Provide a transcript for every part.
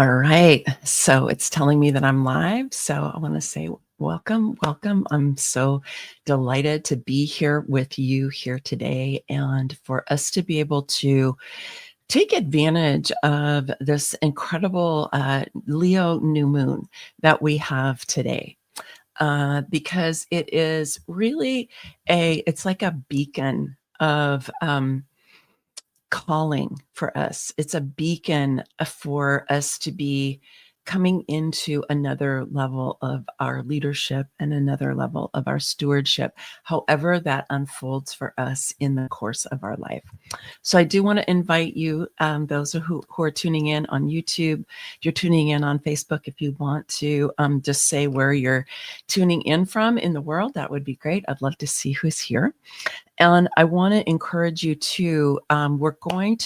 All right. So it's telling me that I'm live. So I want to say welcome, welcome. I'm so delighted to be here with you here today and for us to be able to take advantage of this incredible Leo new moon that we have today. Because it is really it's like a beacon of calling for us. It's a beacon for us to be coming into another level of our leadership and another level of our stewardship, however that unfolds for us in the course of our life. So I do want to invite you, those who are tuning in on YouTube, if you're tuning in on Facebook, if you want to just say where you're tuning in from in the world, that would be great. I'd love to see who's here. And I want to encourage you to, I'm going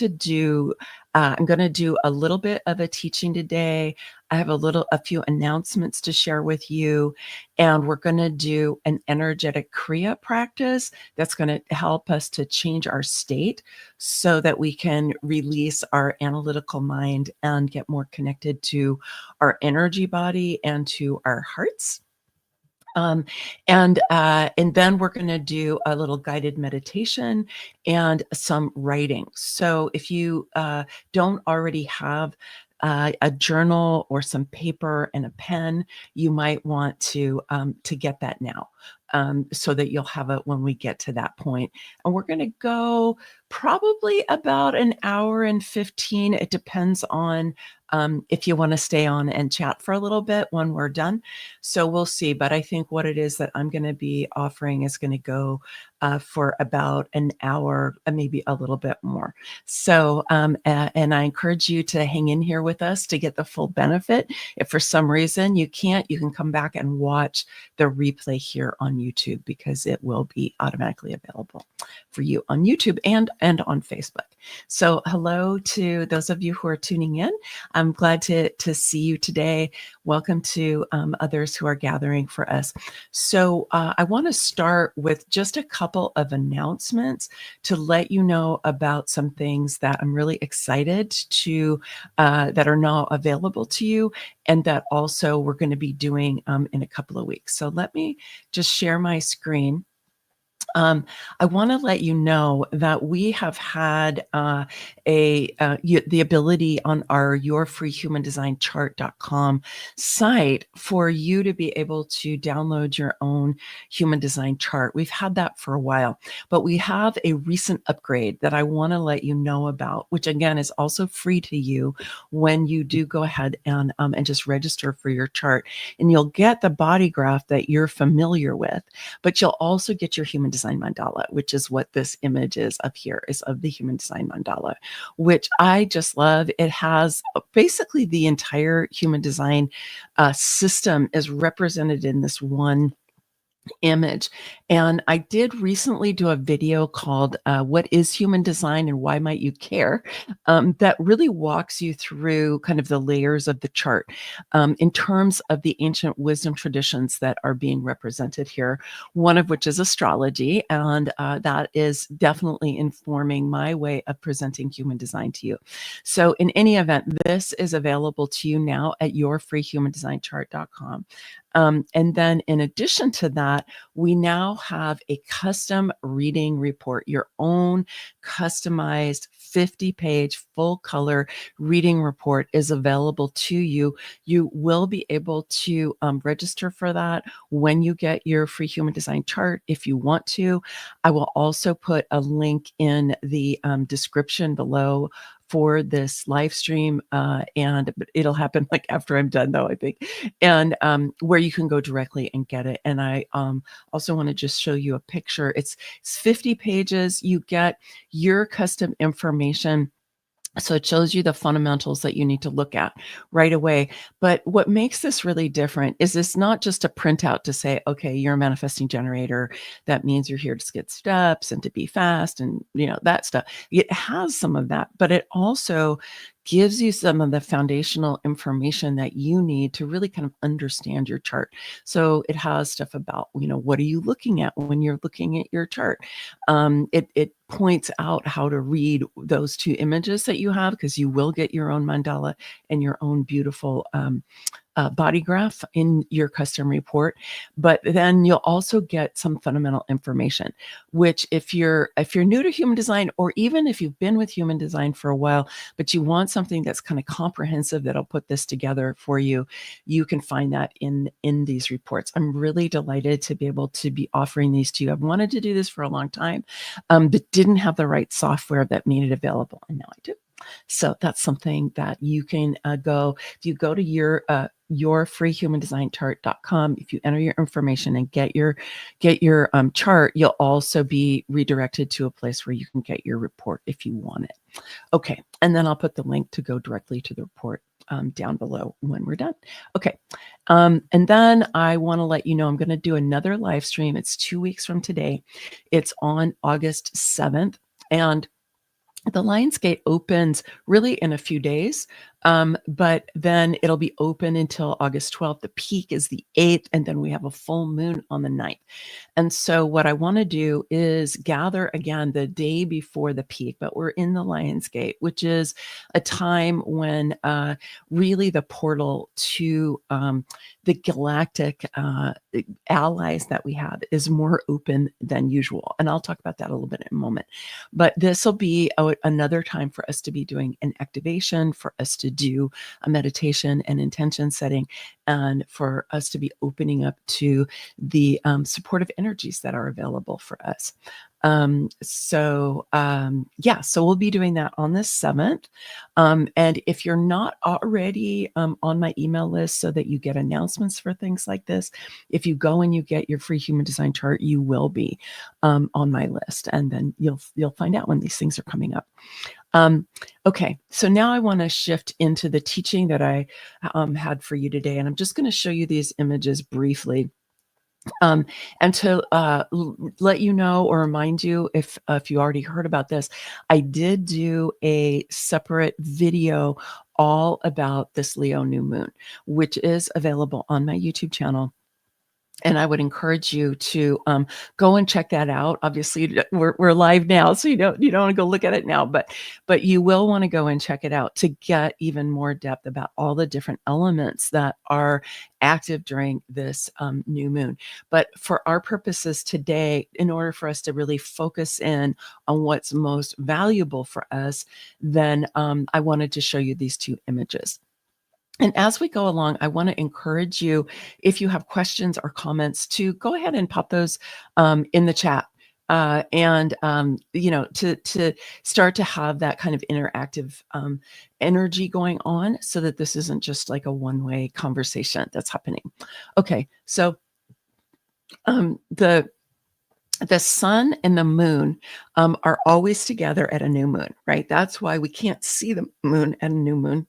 to do a little bit of a teaching today. I have a few announcements to share with you, and we're going to do an energetic Kriya practice that's going to help us to change our state so that we can release our analytical mind and get more connected to our energy body and to our hearts. Um, and then we're going to do a little guided meditation and some writing. So if you don't already have a journal or some paper and a pen, you might want to get that now. So that you'll have it when we get to that point. And we're going to go probably about an hour and 15. It depends on if you want to stay on and chat for a little bit when we're done. So we'll see. But I think what it is that I'm going to be offering is going to go for about an hour, maybe a little bit more. So, and I encourage you to hang in here with us to get the full benefit. If for some reason you can't, you can come back and watch the replay here on YouTube because it will be automatically available for you on YouTube and on Facebook. So hello to those of you who are tuning in. I'm glad to see you today. Welcome to others who are gathering for us. So I want to start with just a couple of announcements to let you know about some things that I'm really excited to that are now available to you, and that also we're going to be doing in a couple of weeks. So let me just share my screen. I want to let you know that we have had the ability on our yourfreehumandesignchart.com site for you to be able to download your own human design chart. We've had that for a while, but we have a recent upgrade that I want to let you know about, which again is also free to you when you do go ahead and just register for your chart. And you'll get the body graph that you're familiar with, but you'll also get your human design mandala, which is what this image is up here, is of the human design mandala, which I just love. It has basically the entire human design system is represented in this one image. And I did recently do a video called What is Human Design and Why Might You Care? That really walks you through kind of the layers of the chart in terms of the ancient wisdom traditions that are being represented here, one of which is astrology. And that is definitely informing my way of presenting human design to you. So in any event, this is available to you now at yourfreehumandesignchart.com. And then in addition to that, we now have a custom reading report, your own customized 50-page full color reading report is available to you. You will be able to register for that when you get your free human design chart if you want to. I will also put a link in the description below for this live stream, and it'll happen like after I'm done though, I think, and where you can go directly and get it. And I also want to just show you a picture. It's 50 pages. You get your custom information. So it shows you the fundamentals that you need to look at right away. But what makes this really different is it's not just a printout to say, okay, you're a manifesting generator. That means you're here to skip steps and to be fast and, that stuff. It has some of that, but it also gives you some of the foundational information that you need to really kind of understand your chart. So it has stuff about, what are you looking at when you're looking at your chart? It points out how to read those two images that you have, because you will get your own mandala and your own beautiful body graph in your custom report. But then you'll also get some fundamental information, which if you're new to human design, or even if you've been with human design for a while, but you want something that's kind of comprehensive that'll put this together for you, you can find that in these reports. I'm really delighted to be able to be offering these to you. I've wanted to do this for a long time, but didn't have the right software that made it available, and now I do. So that's something that you can if you go to yourfreehumandesign.com, if you enter your information and get your chart, you'll also be redirected to a place where you can get your report if you want it. Okay, and then I'll put the link to go directly to the report down below when we're done. Okay, and then I want to let you know I'm going to do another live stream. It's 2 weeks from today. It's on August 7th, and the Lionsgate opens really in a few days, but then it'll be open until August 12th. The peak is the 8th, and then we have a full moon on the 9th. And so what I want to do is gather again the day before the peak, but we're in the Lionsgate, which is a time when really the portal to the galactic allies that we have is more open than usual. And I'll talk about that a little bit in a moment. But this will be another time for us to be doing an activation, for us to do a meditation and intention setting, and for us to be opening up to the supportive energies that are available for us. So we'll be doing that on the 7th. And if you're not already on my email list so that you get announcements for things like this, if you go and you get your free human design chart, you will be on my list, and then you'll find out when these things are coming up. Okay, so now I want to shift into the teaching that I had for you today, and I'm just going to show you these images briefly. And to let you know or remind you, if you already heard about this, I did do a separate video all about this Leo new moon, which is available on my YouTube channel. And I would encourage you to go and check that out. Obviously, we're live now, so you don't want to go look at it now, but you will want to go and check it out to get even more depth about all the different elements that are active during this new moon. But for our purposes today, in order for us to really focus in on what's most valuable for us, then I wanted to show you these two images. And as we go along, I want to encourage you, if you have questions or comments, to go ahead and pop those in the chat. And to start to have that kind of interactive energy going on, so that this isn't just like a one-way conversation that's happening. Okay, so the sun and the moon are always together at a new moon, right? That's why we can't see the moon at a new moon,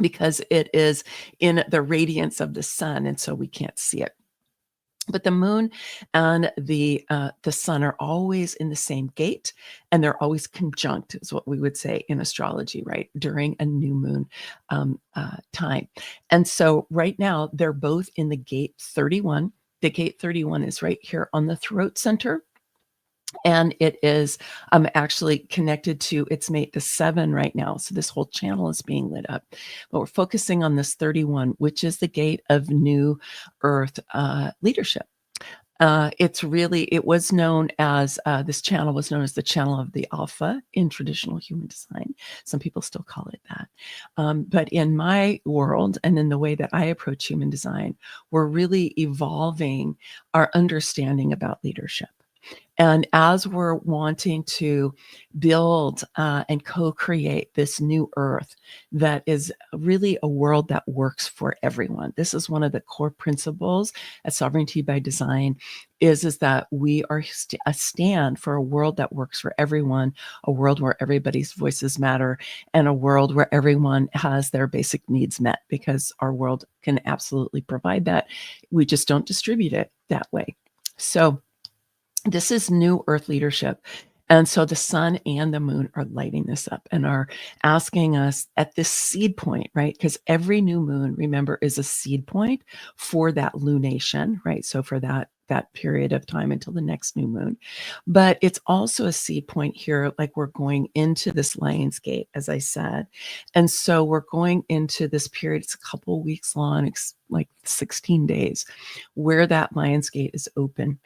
because it is in the radiance of the sun, and so we can't see it. But the moon and the sun are always in the same gate, and they're always conjunct, is what we would say in astrology, right? During a new moon time. And so right now, they're both in the gate 31. The gate 31 is right here on the throat center. And it is actually connected to its mate, the 7, right now. So this whole channel is being lit up. But we're focusing on this 31, which is the gate of new earth leadership. It was known as, this channel was known as the channel of the alpha in traditional human design. Some people still call it that. But in my world, and in the way that I approach human design, we're really evolving our understanding about leadership. And as we're wanting to build and co-create this new earth that is really a world that works for everyone. This is one of the core principles at Sovereignty by Design, is that we are a stand for a world that works for everyone, a world where everybody's voices matter, and a world where everyone has their basic needs met, because our world can absolutely provide that. We just don't distribute it that way. So this is new earth leadership. And so the sun and the moon are lighting this up and are asking us at this seed point, right? Because every new moon, remember, is a seed point for that lunation, right? So for that period of time until the next new moon. But it's also a seed point here, like we're going into this Lion's Gate, as I said. And so we're going into this period, it's a couple weeks long, it's like 16 days, where that Lion's Gate is open.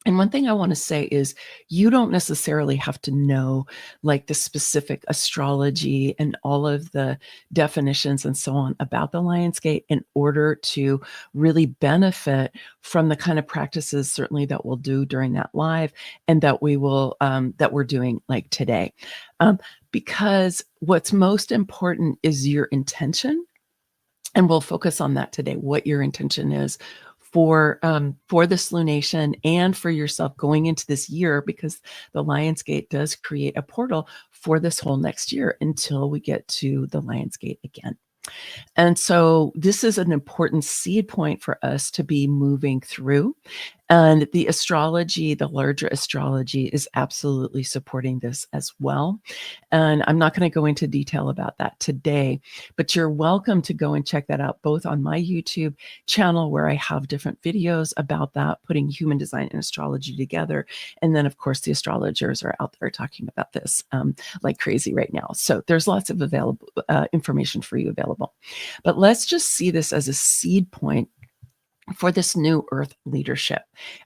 And one thing I want to say is you don't necessarily have to know like the specific astrology and all of the definitions and so on about the Lion's Gate in order to really benefit from the kind of practices certainly that we'll do during that live and that we will that we're doing like today. Because what's most important is your intention, and we'll focus on that today, what your intention is for this lunation and for yourself going into this year, because the Lion's Gate does create a portal for this whole next year until we get to the Lion's Gate again. And so this is an important seed point for us to be moving through. And the astrology, the larger astrology, is absolutely supporting this as well. And I'm not going to go into detail about that today, but you're welcome to go and check that out both on my YouTube channel, where I have different videos about that, putting human design and astrology together. And then, of course, the astrologers are out there talking about this like crazy right now. So there's lots of available information for you available. But let's just see this as a seed point for this new earth leadership.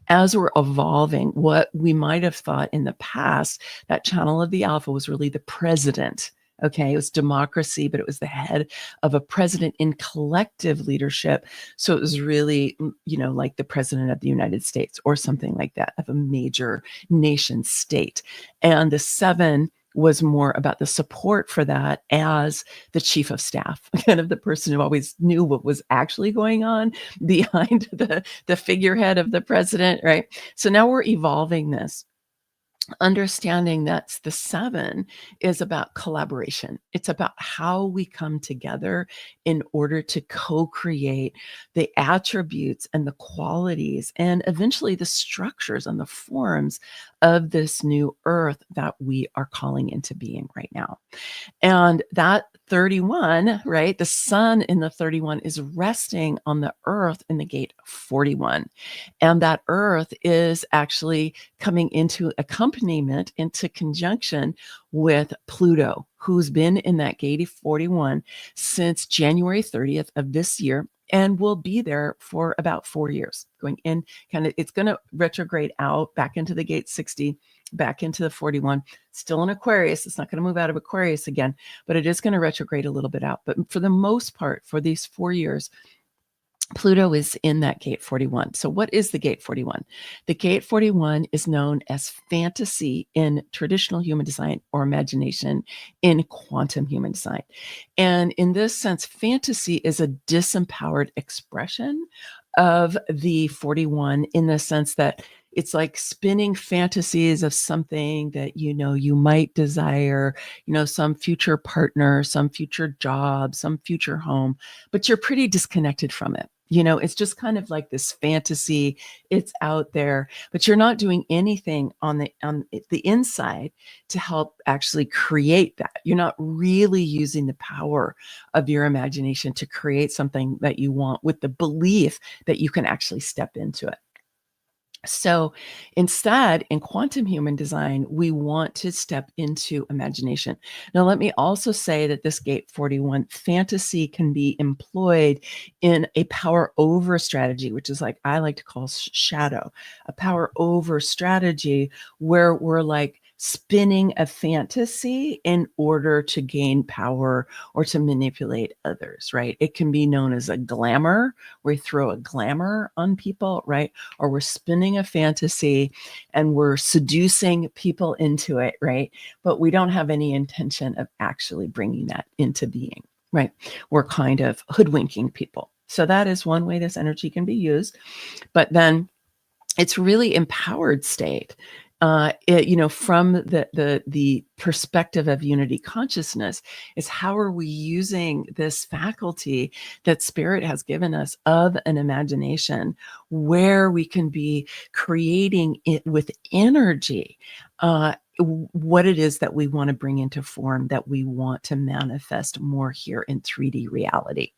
As we're evolving, what we might have thought in the past, that channel of the alpha was really the president. Okay, it was democracy, but it was the head of a president in collective leadership. So it was really, like the president of the United States or something like that, of a major nation state. And the 7 was more about the support for that as the chief of staff, kind of the person who always knew what was actually going on behind the figurehead of the president, right? So now we're evolving this, understanding that the 7 is about collaboration. It's about how we come together in order to co-create the attributes and the qualities and eventually the structures and the forms of this new earth that we are calling into being right now. And that 31, right? The sun in the 31 is resting on the earth in the gate 41. And that earth is actually coming into accompaniment, into conjunction with Pluto, who's been in that gate 41 since January 30th of this year and will be there for about 4 years. Going in, it's going to retrograde out back into the gate 60, back into the 41, still in Aquarius. It's not going to move out of Aquarius again, but it is going to retrograde a little bit out. But for the most part, for these 4 years, Pluto is in that gate 41. So what is the gate 41? The gate 41 is known as fantasy in traditional human design, or imagination in quantum human design. And in this sense, fantasy is a disempowered expression of the 41, in the sense that it's like spinning fantasies of something that you might desire, some future partner, some future job, some future home, but you're pretty disconnected from it. It's just kind of like this fantasy. It's out there, but you're not doing anything on the inside to help actually create that. You're not really using the power of your imagination to create something that you want, with the belief that you can actually step into it. So instead, in quantum human design, we want to step into imagination. Now, let me also say that this gate 41 fantasy can be employed in a power over strategy, which is like I like to call shadow, a power over strategy, where we're like spinning a fantasy in order to gain power or to manipulate others, right? It can be known as a glamour. We throw a glamour on people, right? Or we're spinning a fantasy and we're seducing people into it, right? But we don't have any intention of actually bringing that into being, right? We're kind of hoodwinking people. So that is one way this energy can be used. But then it's really empowered state. From the perspective of unity consciousness, is how are we using this faculty that spirit has given us of an imagination, where we can be creating it with energy, what it is that we want to bring into form, that we want to manifest more here in 3D reality.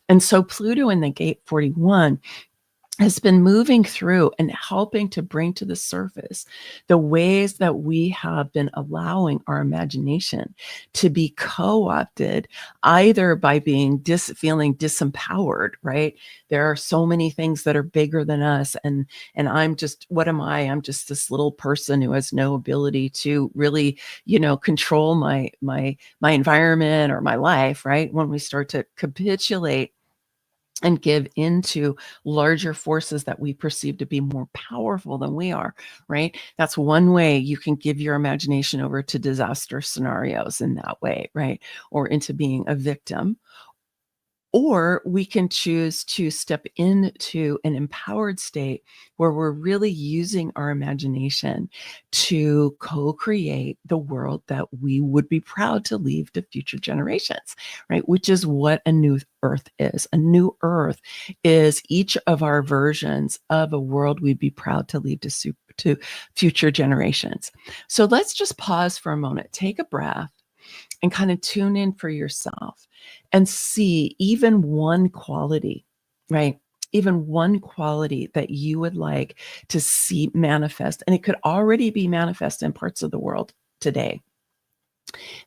And so Pluto in the gate 41 has been moving through and helping to bring to the surface the ways that we have been allowing our imagination to be co-opted, either by being feeling disempowered, right? There are so many things that are bigger than us, and I'm just, what am I? I'm just this little person who has no ability to really, control my environment or my life, right? When we start to capitulate and give into larger forces that we perceive to be more powerful than we are, right? That's one way you can give your imagination over to disaster scenarios in that way, right? Or into being a victim. Or we can choose to step into an empowered state where we're really using our imagination to co-create the world that we would be proud to leave to future generations, right? Which is what a new earth is. A new earth is each of our versions of a world we'd be proud to leave to future generations. So let's just pause for a moment, take a breath, and kind of tune in for yourself and see even one quality, right? Even one quality that you would like to see manifest. And it could already be manifest in parts of the world today,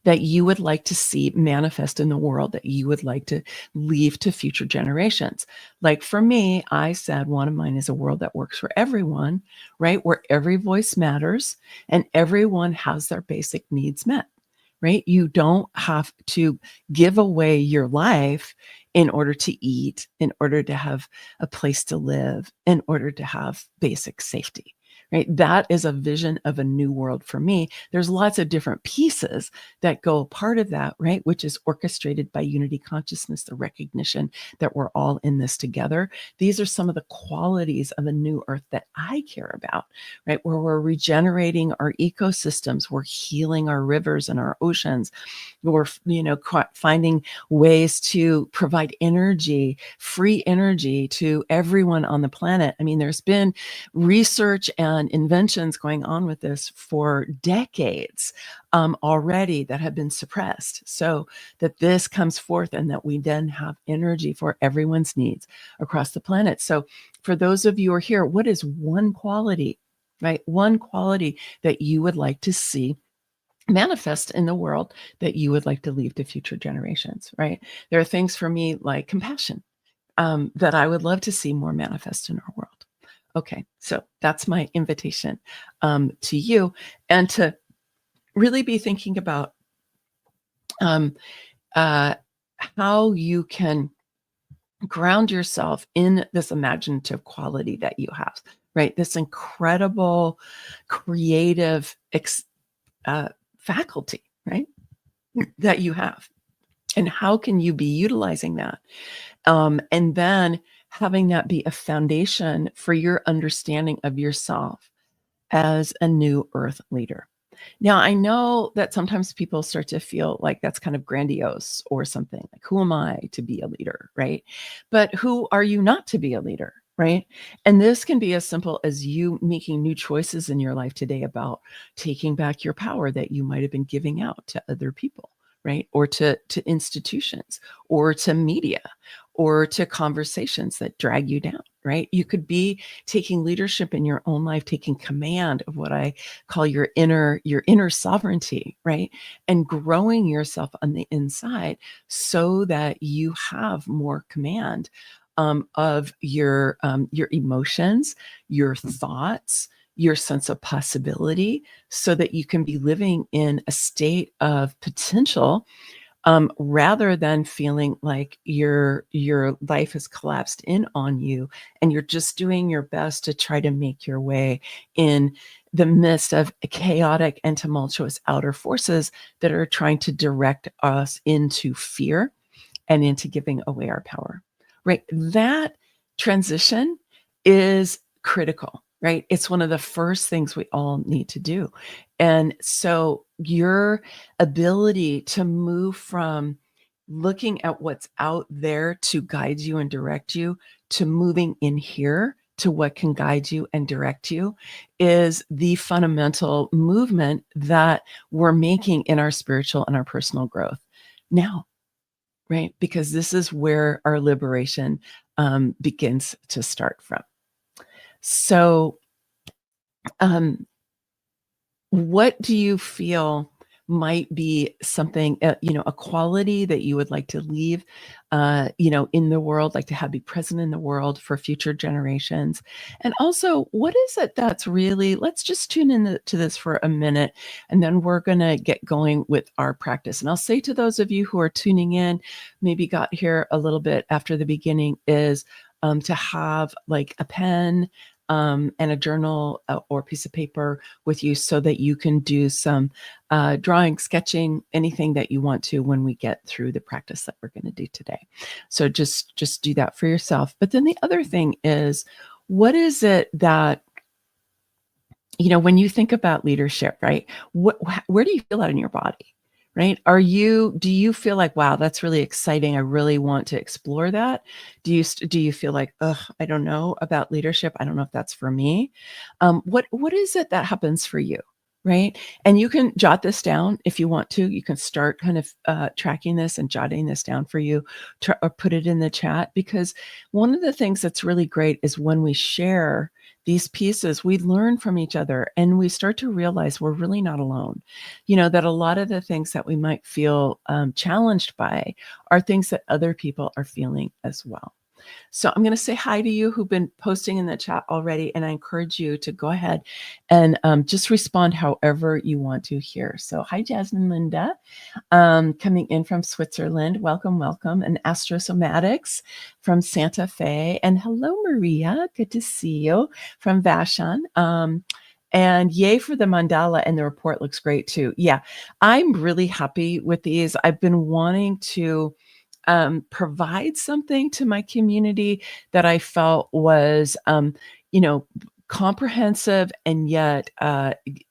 that you would like to see manifest in the world, that you would like to leave to future generations. Like for me, I said one of mine is a world that works for everyone, right? Where every voice matters and everyone has their basic needs met. Right? You don't have to give away your life in order to eat, in order to have a place to live, in order to have basic safety. Right? That is a vision of a new world for me. There's lots of different pieces that go part of that, right? Which is orchestrated by unity consciousness, the recognition that we're all in this together. These are some of the qualities of a new earth that I care about, right? Where we're regenerating our ecosystems, we're healing our rivers and our oceans, we're, finding ways to provide energy, free energy to everyone on the planet. I mean, there's been research and inventions going on with this for decades already that have been suppressed, so that this comes forth and that we then have energy for everyone's needs across the planet. So for those of you who are here, what is one quality, right? One quality that you would like to see manifest in the world that you would like to leave to future generations, right? There are things for me like compassion that I would love to see more manifest in our world. Okay, so that's my invitation to you, and to really be thinking about um, uh, how you can ground yourself in this imaginative quality that you have, right? This incredible creative faculty, right? That you have. And how can you be utilizing that? And then having that be a foundation for your understanding of yourself as a new earth leader. Now, I know that sometimes people start to feel like that's kind of grandiose or something, like, who am I to be a leader, right? But who are you not to be a leader, right? And this can be as simple as you making new choices in your life today about taking back your power that you might have been giving out to other people, right? Or to institutions, or to media, or to conversations that drag you down, right? You could be taking leadership in your own life, taking command of what I call your inner sovereignty, right? And growing yourself on the inside so that you have more command of your emotions, your thoughts, your sense of possibility, so that you can be living in a state of potential, rather than feeling like your life has collapsed in on you and you're just doing your best to try to make your way in the midst of chaotic and tumultuous outer forces that are trying to direct us into fear and into giving away our power, right? That transition is critical, right? It's one of the first things we all need to do. And so your ability to move from looking at what's out there to guide you and direct you to moving in here to what can guide you and direct you is the fundamental movement that we're making in our spiritual and our personal growth now, right? Because this is where our liberation begins to start from. So, what do you feel might be something, a quality that you would like to leave, in the world, like to have be present in the world for future generations? And also, what is it that's really, let's just tune in to this for a minute, and then we're going to get going with our practice. And I'll say to those of you who are tuning in, maybe got here a little bit after the beginning, is to have like a pen and a journal or piece of paper with you so that you can do some drawing, sketching, anything that you want to when we get through the practice that we're going to do today. So just do that for yourself. But then the other thing is, what is it that, when you think about leadership, right? Where do you feel that in your body? Right? Do you feel like, wow, that's really exciting. I really want to explore that. Do you feel like, ugh, I don't know about leadership. I don't know if that's for me. What is it that happens for you? Right? And you can jot this down if you want to. You can start kind of tracking this and jotting this down for you, or put it in the chat, because one of the things that's really great is when we share these pieces, we learn from each other and we start to realize we're really not alone. That a lot of the things that we might feel challenged by are things that other people are feeling as well. So I'm going to say hi to you who've been posting in the chat already, and I encourage you to go ahead and just respond however you want to here. So hi, Jasmine Linda, coming in from Switzerland. Welcome, welcome. And Astrosomatics from Santa Fe. And hello, Maria. Good to see you from Vashon. And yay for the mandala, and the report looks great too. Yeah, I'm really happy with these. I've been wanting to provide something to my community that I felt was, comprehensive and yet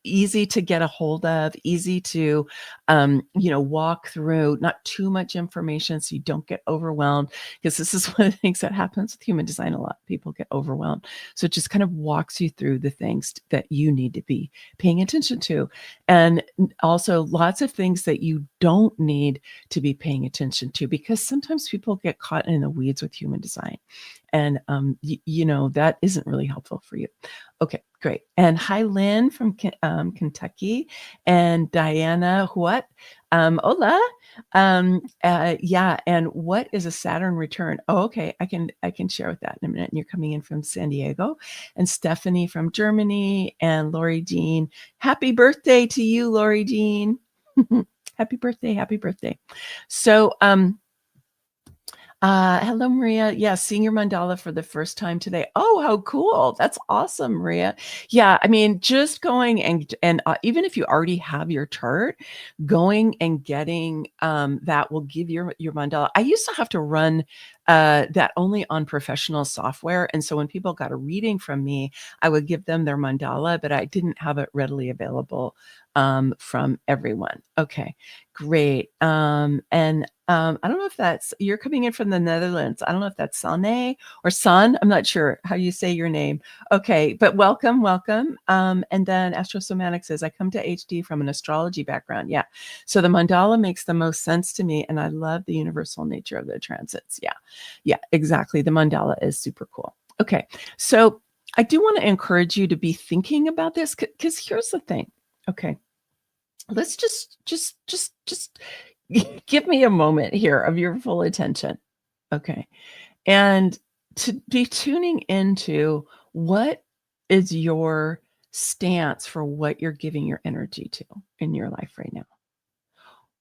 easy to get a hold of, easy to, walk through, not too much information so you don't get overwhelmed, because this is one of the things that happens with human design a lot. People get overwhelmed. So it just kind of walks you through the things that you need to be paying attention to. And also lots of things that you don't need to be paying attention to, because sometimes people get caught in the weeds with human design. And, that isn't really helpful for you. Okay, great. And hi, Lynn from Kentucky, and Diana, what? Hola. Yeah. And what is a Saturn return? Oh, okay. I can share with that in a minute. And you're coming in from San Diego, and Stephanie from Germany, and Lori Jean. Happy birthday to you, Lori Jean. Happy birthday. Happy birthday. So, hello, Maria. Yeah, seeing your mandala for the first time today. Oh, how cool. That's awesome, Maria. Yeah, I mean, just going and even if you already have your chart, going and getting that will give your mandala. I used to have to run that only on professional software. And so when people got a reading from me, I would give them their mandala, but I didn't have it readily available from everyone. Okay, great. And I don't know if you're coming in from the Netherlands. I don't know if that's Sane or Sun. I'm not sure how you say your name. Okay, but welcome, welcome. And then Astrosomatic says, I come to HD from an astrology background. Yeah, so the mandala makes the most sense to me, and I love the universal nature of the transits. Yeah, exactly. The mandala is super cool. Okay, so I do want to encourage you to be thinking about this, because here's the thing. Okay, let's just give me a moment here of your full attention. Okay, and to be tuning into what is your stance for what you're giving your energy to in your life right now.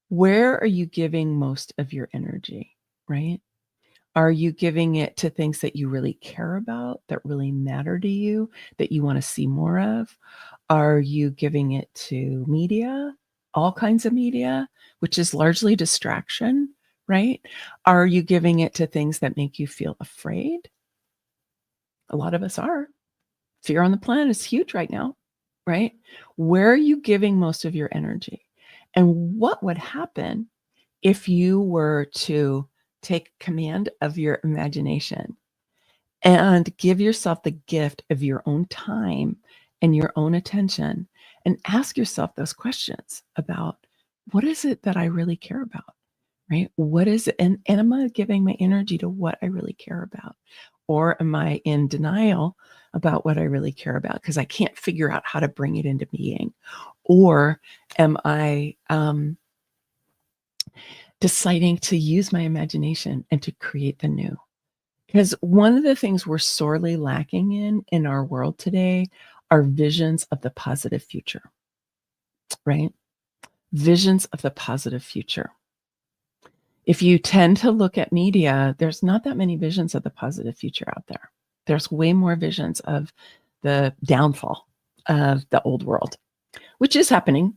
Where are you giving most of your energy, right? Are you giving it to things that you really care about, that really matter to you, that you want to see more of? Are you giving it to media, all kinds of media, which is largely distraction, right? Are you giving it to things that make you feel afraid? A lot of us are. Fear on the planet is huge right now, right? Where are you giving most of your energy? And what would happen if you were to take command of your imagination and give yourself the gift of your own time and your own attention, and ask yourself those questions about, what is it that I really care about? Right? What is it? And am I giving my energy to what I really care about? Or am I in denial about what I really care about because I can't figure out how to bring it into being? Or am I deciding to use my imagination and to create the new? Because one of the things we're sorely lacking in our world today are visions of the positive future, right? Visions of the positive future. If you tend to look at media, there's not that many visions of the positive future out there. There's way more visions of the downfall of the old world, which is happening,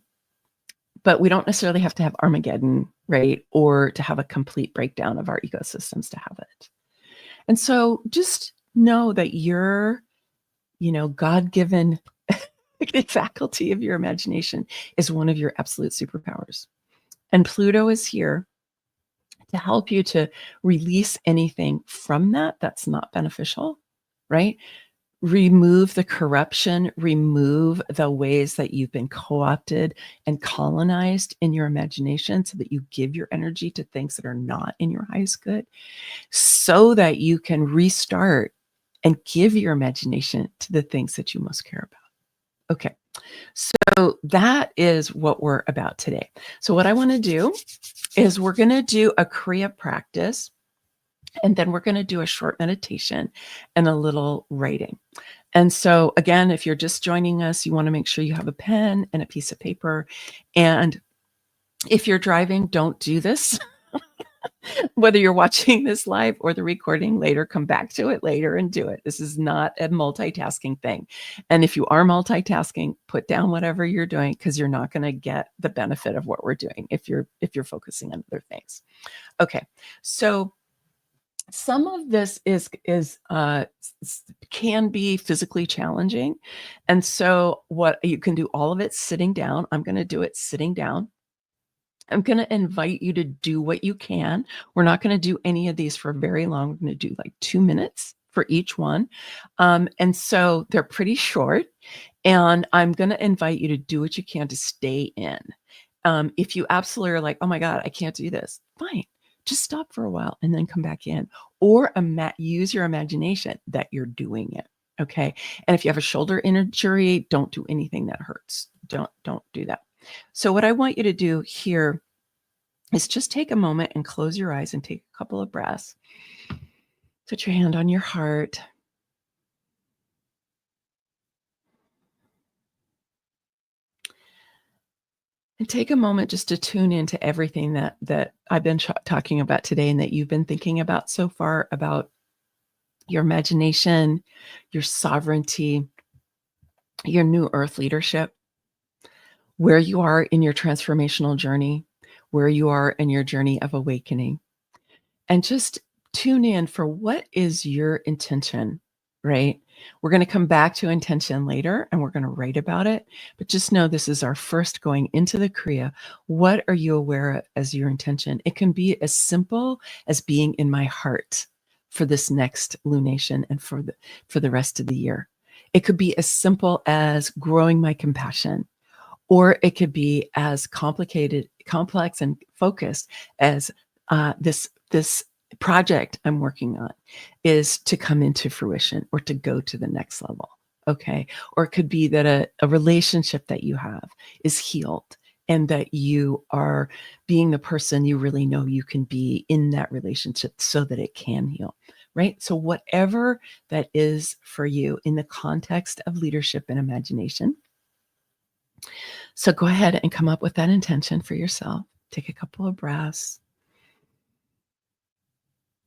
but we don't necessarily have to have Armageddon, right? Or to have a complete breakdown of our ecosystems to have it. And so just know that your, God-given faculty of your imagination is one of your absolute superpowers. And Pluto is here to help you to release anything from that that's not beneficial, right? Remove the corruption, remove the ways that you've been co-opted and colonized in your imagination so that you give your energy to things that are not in your highest good, so that you can restart and give your imagination to the things that you most care about. Okay, so that is what we're about today. So what I want to do is we're going to do a Kriya practice, and then we're going to do a short meditation and a little writing. And so again, if you're just joining us, you want to make sure you have a pen and a piece of paper. And if you're driving, don't do this. Whether you're watching this live or the recording later, come back to it later and do it. This is not a multitasking thing. And if you are multitasking, put down whatever you're doing, because you're not going to get the benefit of what we're doing if you're focusing on other things. Okay, so some of this can be physically challenging, and so what you can do, all of it sitting down. I'm going to do it sitting down. I'm going to invite you to do what you can. We're not going to do any of these for very long. We're going to do like 2 minutes for each one. And so they're pretty short. And I'm going to invite you to do what you can to stay in. If you absolutely are like, oh my God, I can't do this, fine. Just stop for a while and then come back in. Or use your imagination that you're doing it. Okay. And if you have a shoulder injury, don't do anything that hurts. Don't do that. So what I want you to do here is just take a moment and close your eyes and take a couple of breaths. Put your hand on your heart. And take a moment just to tune into everything that I've been talking about today and that you've been thinking about so far, about your imagination, your sovereignty, your new earth leadership, where you are in your transformational journey, where you are in your journey of awakening. And just tune in for what is your intention, right? We're going to come back to intention later and we're going to write about it. But just know this is our first going into the Kriya. What are you aware of as your intention? It can be as simple as being in my heart for this next lunation and for the rest of the year. It could be as simple as growing my compassion, or it could be as complicated, complex, and focused as this project I'm working on is to come into fruition or to go to the next level. Okay. Or it could be that a relationship that you have is healed and that you are being the person you really know you can be in that relationship so that it can heal. Right. So whatever that is for you in the context of leadership and imagination. So go ahead and come up with that intention for yourself. Take a couple of breaths.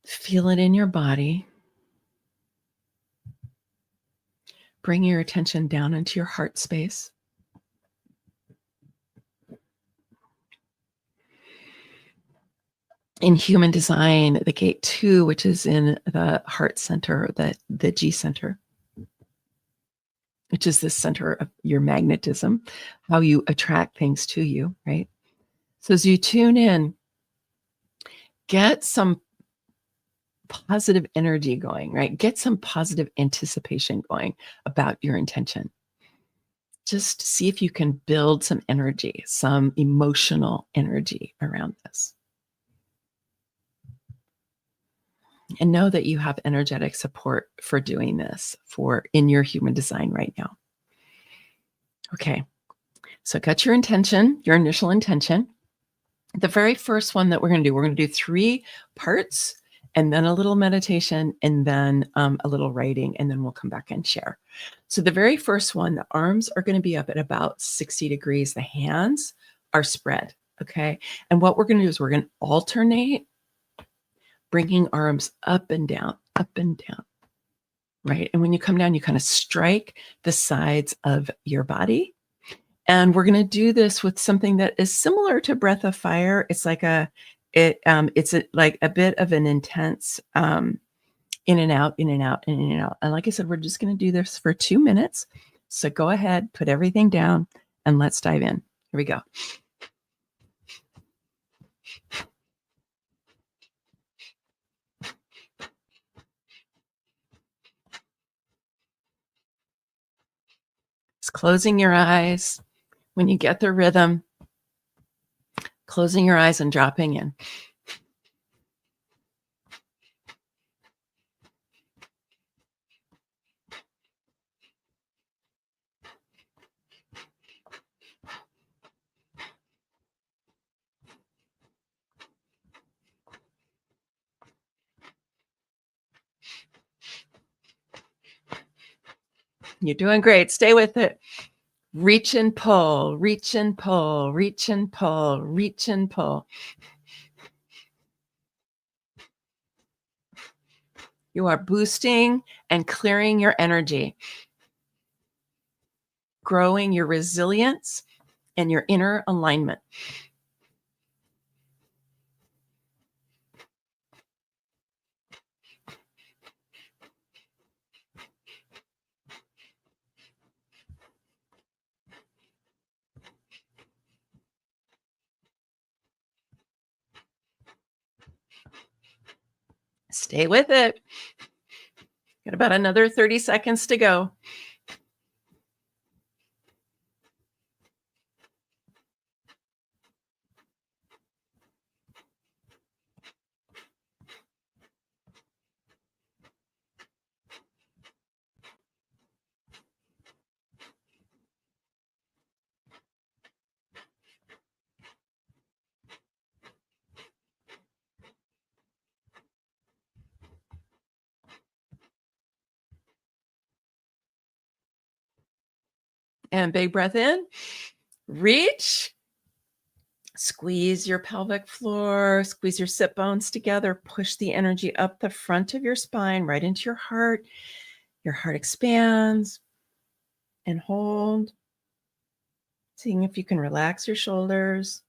Feel it in your body. Bring your attention down into your heart space. In human design, the gate 2, which is in the heart center, the G center, which is the center of your magnetism, how you attract things to you, right? So as you tune in, get some positive energy going, right? Get some positive anticipation going about your intention. Just see if you can build some energy, some emotional energy around this. And know that you have energetic support for doing this for in your human design right now. Okay. So got your intention, your initial intention. The very first one that we're going to do 3 parts and then a little meditation and then a little writing, and then we'll come back and share. So the very first one, the arms are going to be up at about 60 degrees. The hands are spread. Okay. And what we're going to do is we're going to alternate bringing arms up and down, right? And when you come down, you kind of strike the sides of your body. And we're going to do this with something that is similar to breath of fire. It's like like a bit of an intense in and out, in and out, and in and out. And like I said, we're just going to do this for 2 minutes. So go ahead, put everything down, and let's dive in. Here we go. Just closing your eyes. When you get the rhythm, closing your eyes and dropping in. You're doing great. Stay with it. Reach and pull, reach and pull, reach and pull, reach and pull. You are boosting and clearing your energy, growing your resilience and your inner alignment. Stay with it. Got about another 30 seconds to go. And big breath in. Reach. Squeeze your pelvic floor, squeeze your sit bones together, push the energy up the front of your spine, right into your heart. Your heart expands and hold. Seeing if you can relax your shoulders.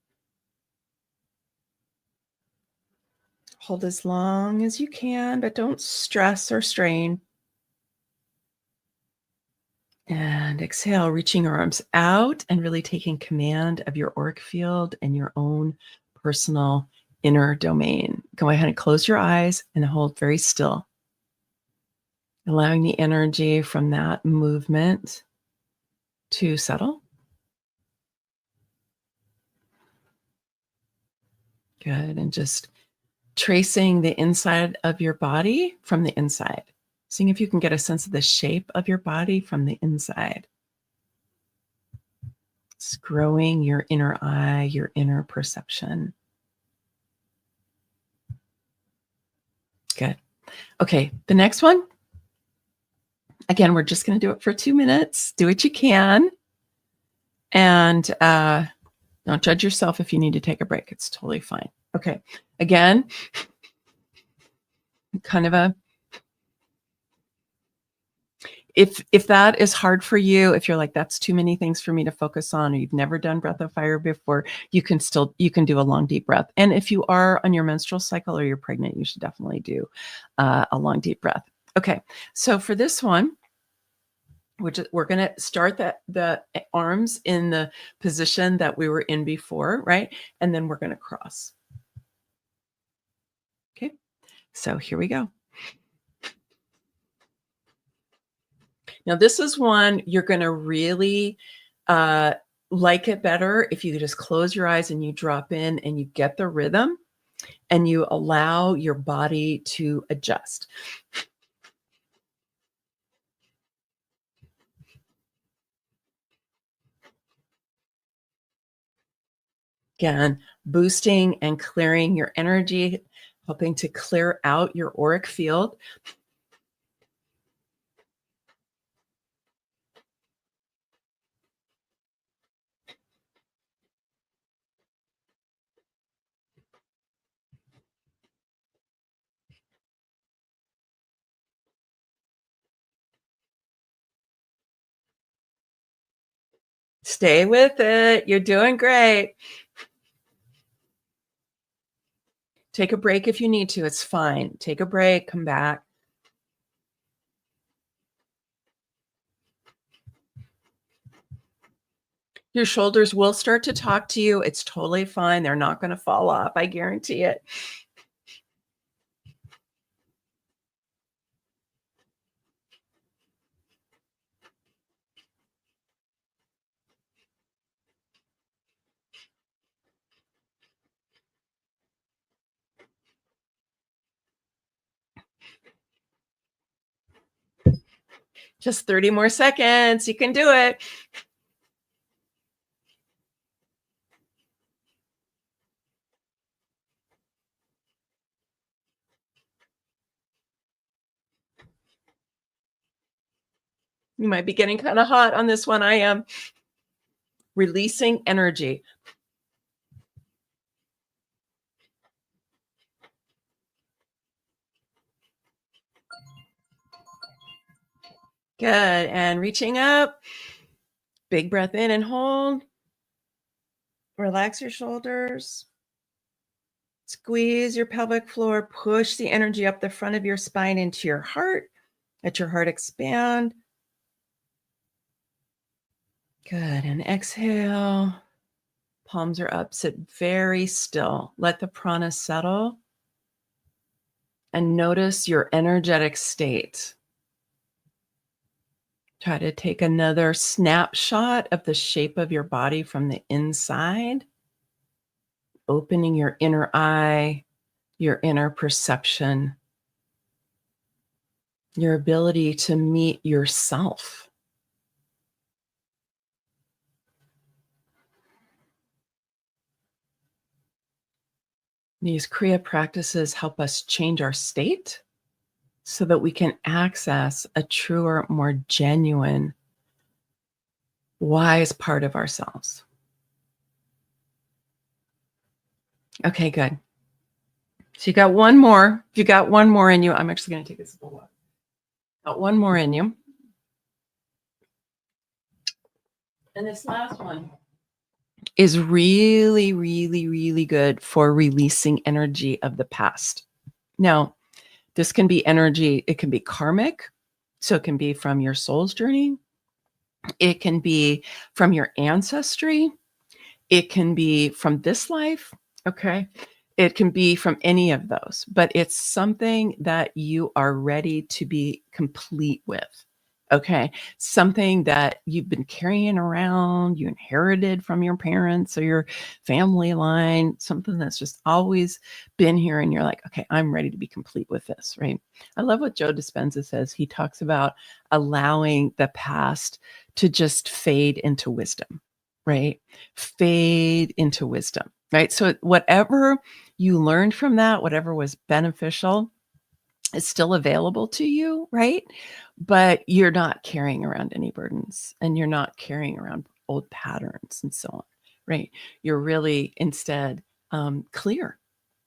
Hold as long as you can, but don't stress or strain. And exhale, reaching your arms out and really taking command of your auric field and your own personal inner domain. Go ahead and close your eyes and hold very still, allowing the energy from that movement to settle. Good. And just tracing the inside of your body from the inside. Seeing if you can get a sense of the shape of your body from the inside. It's growing your inner eye, your inner perception. Good. Okay, the next one. Again, we're just going to do it for 2 minutes. Do what you can. And don't judge yourself if you need to take a break. It's totally fine. Okay. Again, kind of a if that is hard for you, if you're like, that's too many things for me to focus on, or you've never done breath of fire before, you can do a long, deep breath. And if you are on your menstrual cycle or you're pregnant, you should definitely do a long, deep breath. Okay. So for this one, we're going to start the arms in the position that we were in before, right? And then we're going to cross. Okay. So here we go. Now, this is one you're going to really uh, like it better if you just close your eyes and you drop in and you get the rhythm and you allow your body to adjust. Again, boosting and clearing your energy, helping to clear out your auric field. Stay with it. You're doing great. Take a break if you need to. It's fine. Take a break, come back. Your shoulders will start to talk to you. It's totally fine. They're not going to fall off. I guarantee it. Just 30 more seconds. You can do it. You might be getting kind of hot on this one. I am. Releasing energy. Good. And reaching up. Big breath in and hold. Relax your shoulders. Squeeze your pelvic floor. Push the energy up the front of your spine into your heart. Let your heart expand. Good. And exhale. Palms are up. Sit very still. Let the prana settle. And notice your energetic state. Try to take another snapshot of the shape of your body from the inside, opening your inner eye, your inner perception, your ability to meet yourself. These Kriya practices help us change our state so that we can access a truer, more genuine, wise part of ourselves. Okay, good. So you got one more. If you got one more in you, I'm actually going to take this a little while. Got one more in you. And this last one is really, really, really good for releasing energy of the past. Now, this can be energy, it can be karmic. So it can be from your soul's journey. It can be from your ancestry. It can be from this life. Okay. It can be from any of those, but it's something that you are ready to be complete with. Okay. Something that you've been carrying around, you inherited from your parents or your family line, something that's just always been here. And you're like, okay, I'm ready to be complete with this. Right. I love what Joe Dispenza says. He talks about allowing the past to just fade into wisdom, right? Fade into wisdom, right? So whatever you learned from that, whatever was beneficial, is still available to you, right? But you're not carrying around any burdens and you're not carrying around old patterns and so on, right? You're really instead clear,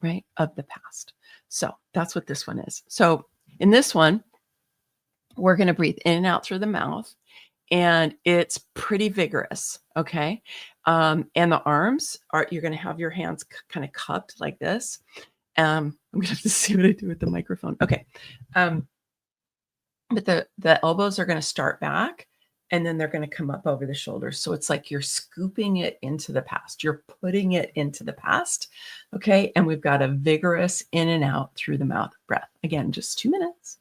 right, of the past. So that's what this one is. So in this one, we're going to breathe in and out through the mouth, and it's pretty vigorous, okay? And the arms are, you're going to have your hands kind of cupped like this. I'm going to have to see what I do with the microphone. Okay. But the elbows are going to start back and then they're going to come up over the shoulders. So it's like you're scooping it into the past. You're putting it into the past. Okay. And we've got a vigorous in and out through the mouth breath. Again, just 2 minutes.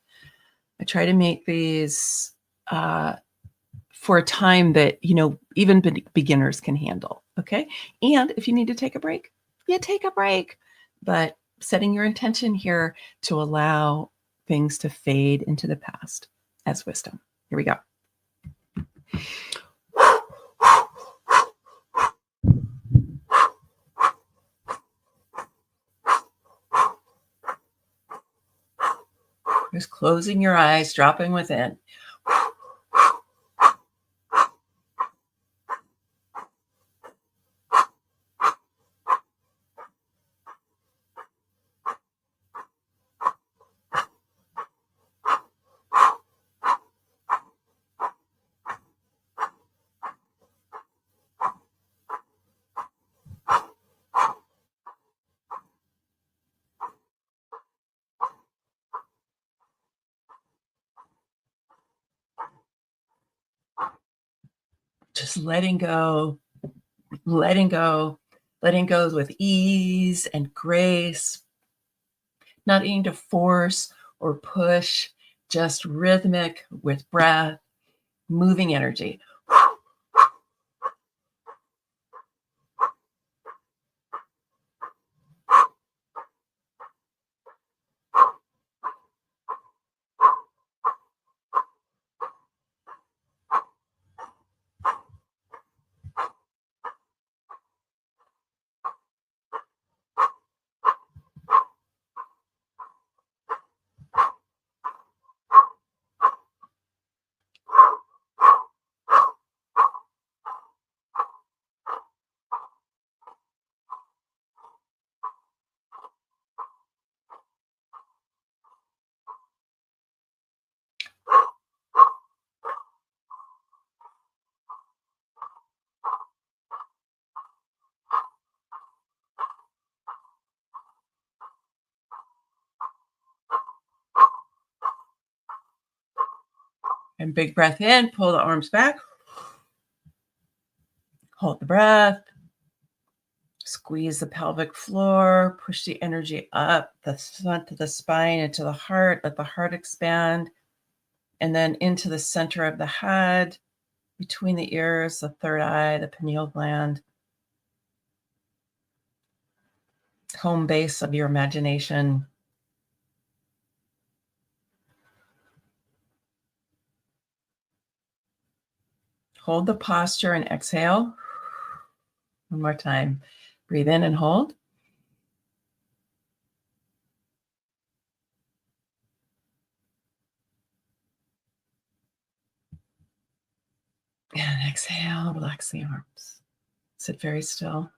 I try to make these for a time that, even beginners can handle. Okay. And if you need to take a break, you take a break. But setting your intention here to allow things to fade into the past as wisdom. Here we go. Just closing your eyes, dropping within. Just letting go with ease and grace, not needing to force or push, just rhythmic with breath, moving energy. And big breath in, pull the arms back. Hold the breath. Squeeze the pelvic floor, push the energy up the front of the spine into the heart, let the heart expand, and then into the center of the head, between the ears, the third eye, the pineal gland, home base of your imagination. Hold the posture and exhale. One more time. Breathe in and hold. And exhale, relax the arms. Sit very still.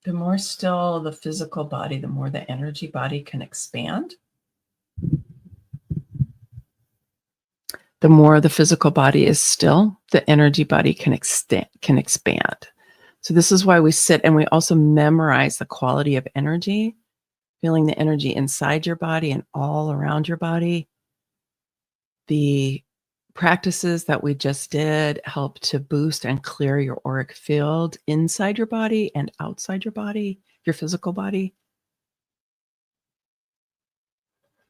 The more still the physical body, the more the energy body can expand. The more the physical body is still, the energy body can expand. So this is why we sit and we also memorize the quality of energy, feeling the energy inside your body and all around your body. The practices that we just did help to boost and clear your auric field inside your body and outside your body, your physical body,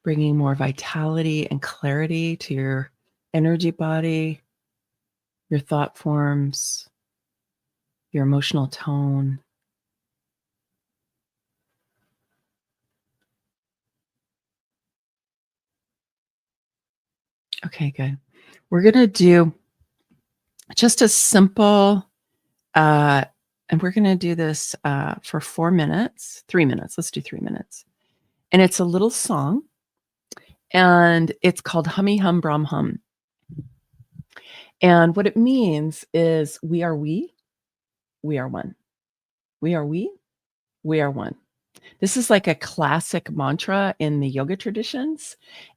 bringing more vitality and clarity to your energy body, your thought forms, your emotional tone. Okay, good. We're going to do just a simple, and we're going to do this for 4 minutes, 3 minutes. Let's do 3 minutes. And it's a little song, and it's called Hummy Hum Brum Hum. And what it means is we are one. We are one. We are one. This is like a classic mantra in the yoga traditions.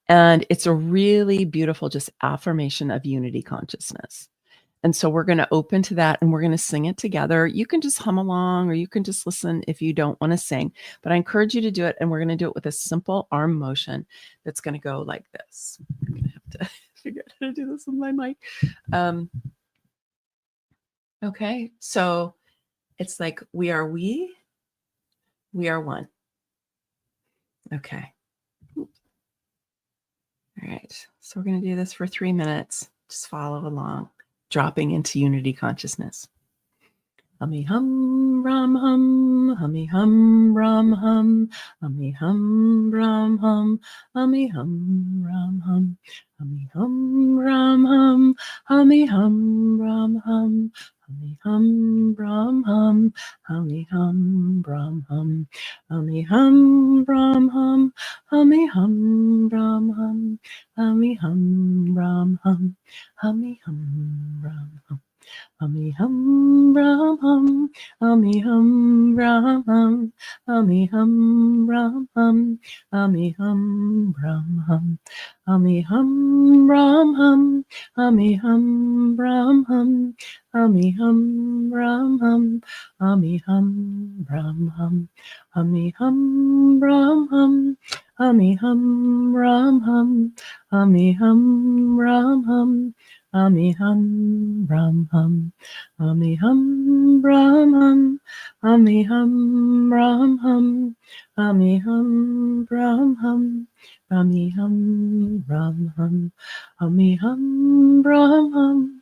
And it's a really beautiful just affirmation of unity consciousness. And so we're going to open to that and we're going to sing it together. You can just hum along or you can just listen if you don't want to sing. But I encourage you to do it. And we're going to do it with a simple arm motion that's going to go like this. I'm going to have to figure out how to do this with my mic. Okay, so it's like we are one. Okay. All right, so we're going to do this for 3 minutes. Just follow along, dropping into unity consciousness. Hummy hum ram hum, hummy hum ram hum, hummy hum ram hum, hummy hum ram hum, hummy hum ram hum, hummy hum ram hum, hummy hum ram hum, hummy hum ram hum, hummy hum ram hum, hummy hum ram hum, hummy hum ram hum, hummy hum ram hum. Hummy hum ram hum, hummy hum ram hum, hummy hum ram hum, hummy hum ram hum, hummy hum ram hum, hummy hum ram hum, hummy hum ram hum, hummy hum ram hum, hummy hum ram hum, hummy hum ram hum, hummy hum ram hum. Hummy hum ram hum, hummy hum ram hum, hummy hum ram hum, hummy hum ram hum, hummy hum ram hum, hummy hum ram hum,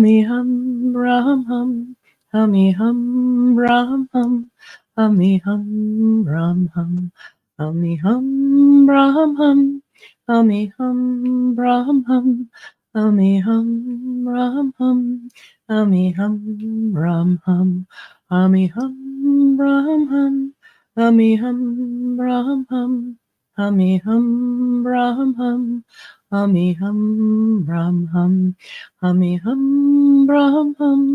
hummy hum ram hum, hummy hum ram hum, hummy hum ram hum, hummy hum ram hum, hummy hum ram hum. Hummy hum ram hum, hummy hum ram hum, hummy hum ram hum, hummy hum ram hum, hummy hum ram hum, hummy hum ram hum, hummy hum ram hum,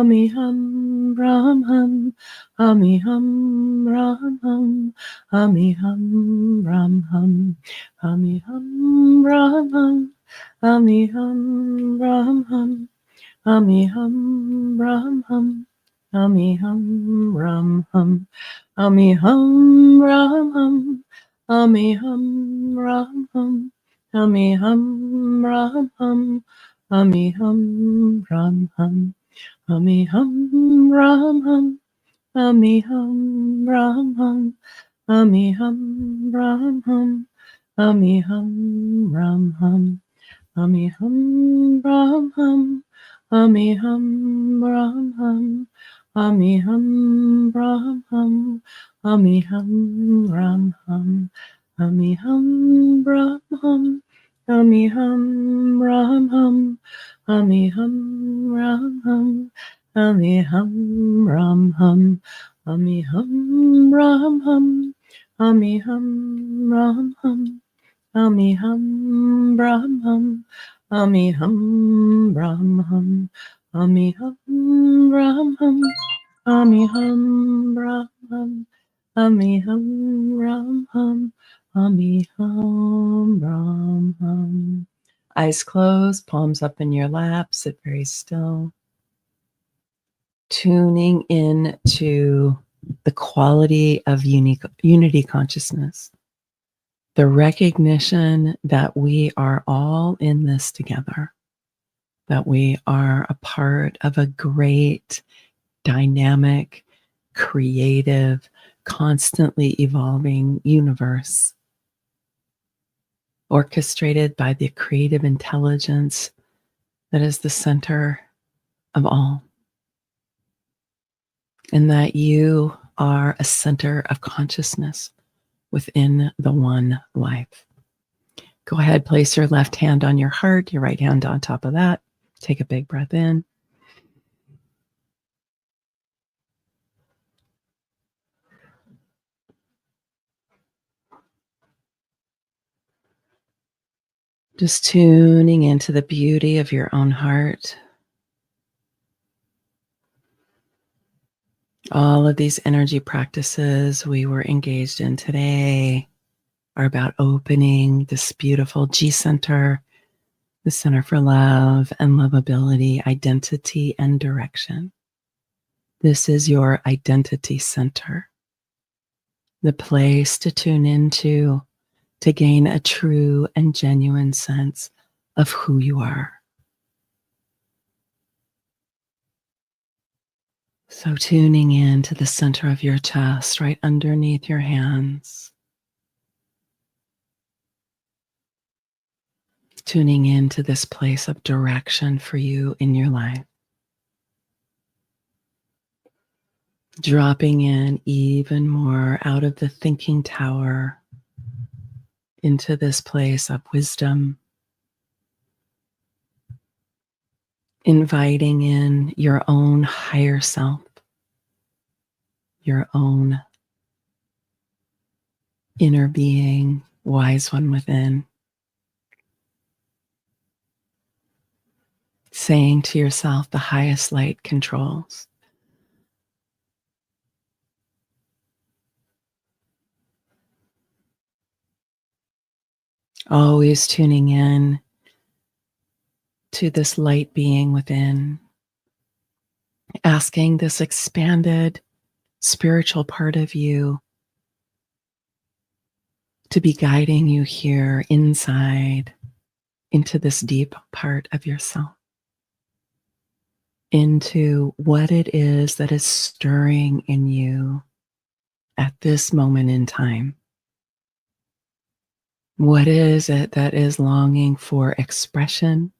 hummy hum ram hum, hummy hum ram hum, hummy hum ram hum, hummy hum ram hum. Hummy hum ram hum, hummy hum ram hum, hummy hum ram hum, hummy hum ram hum, hummy hum ram hum, hummy hum ram hum, hummy hum ram hum, hummy hum ram hum, hummy hum ram hum, hummy hum ram hum, hummy hum ram hum. Hummy hum ram hum, hummy hum ram hum, hummy hum ram hum, hummy hum ram hum, hummy hum ram hum, hummy hum ram hum, hummy hum ram hum, hummy hum ram hum, hummy hum ram hum, hummy hum ram hum. Hummy hum bram hum, hummy hum bram hum, hummy hum bram hum, hummy hum bram hum, hummy hum bram hum, hummy hum bram hum. Eyes closed, palms up in your lap, sit very still. Tuning in to the quality of unity consciousness. The recognition that we are all in this together, that we are a part of a great, dynamic, creative, constantly evolving universe, orchestrated by the creative intelligence that is the center of all. And that you are a center of consciousness within the one life. Go ahead, place your left hand on your heart, your right hand on top of that. Take a big breath in. Just tuning into the beauty of your own heart. All of these energy practices we were engaged in today are about opening this beautiful G center, the center for love and lovability, identity and direction. This is your identity center, the place to tune into to gain a true and genuine sense of who you are. So tuning in to the center of your chest, right underneath your hands. Tuning into this place of direction for you in your life. Dropping in even more out of the thinking tower into this place of wisdom. Inviting in your own higher self, your own inner being, wise one within. Saying to yourself, the highest light controls. Always tuning in to this light being within, asking this expanded spiritual part of you to be guiding you here inside into this deep part of yourself, into what it is that is stirring in you at this moment in time. What is it that is longing for expression,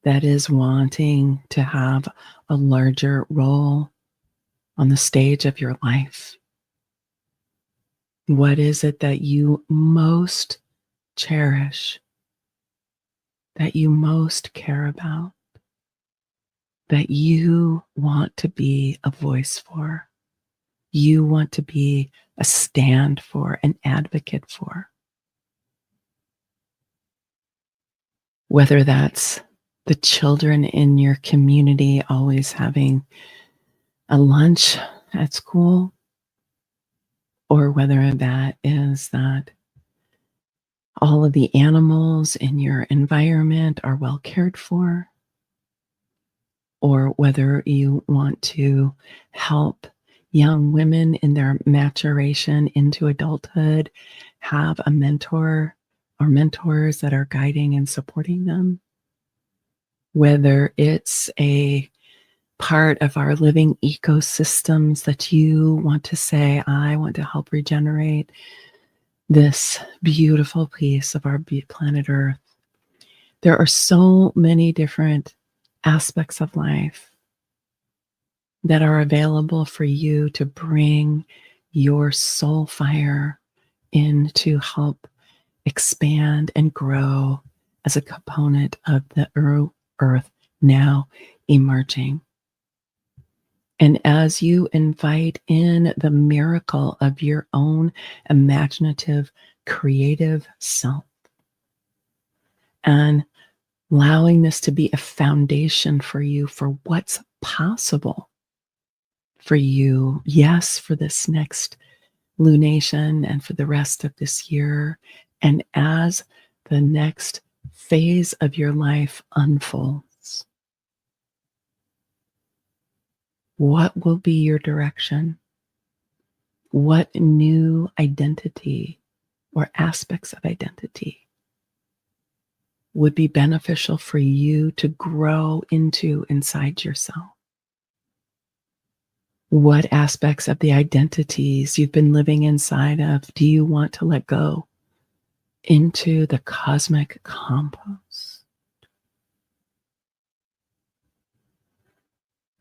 that is wanting to have a larger role on the stage of your life? What is it that you most cherish, that you most care about, that you want to be a voice for, you want to be a stand for, an advocate for? Whether that's the children in your community always having a lunch at school, or whether that is that all of the animals in your environment are well cared for, or whether you want to help young women in their maturation into adulthood have a mentor or mentors that are guiding and supporting them. Whether it's a part of our living ecosystems that you want to say, I want to help regenerate this beautiful piece of our planet Earth. There are so many different aspects of life that are available for you to bring your soul fire in to help expand and grow as a component of the Earth now emerging. And as you invite in the miracle of your own imaginative, creative self, and allowing this to be a foundation for you for what's possible for you, yes, for this next lunation and for the rest of this year, and as the next phase of your life unfolds. What will be your direction? What new identity or aspects of identity would be beneficial for you to grow into inside yourself? What aspects of the identities you've been living inside of do you want to let go into the cosmic compost?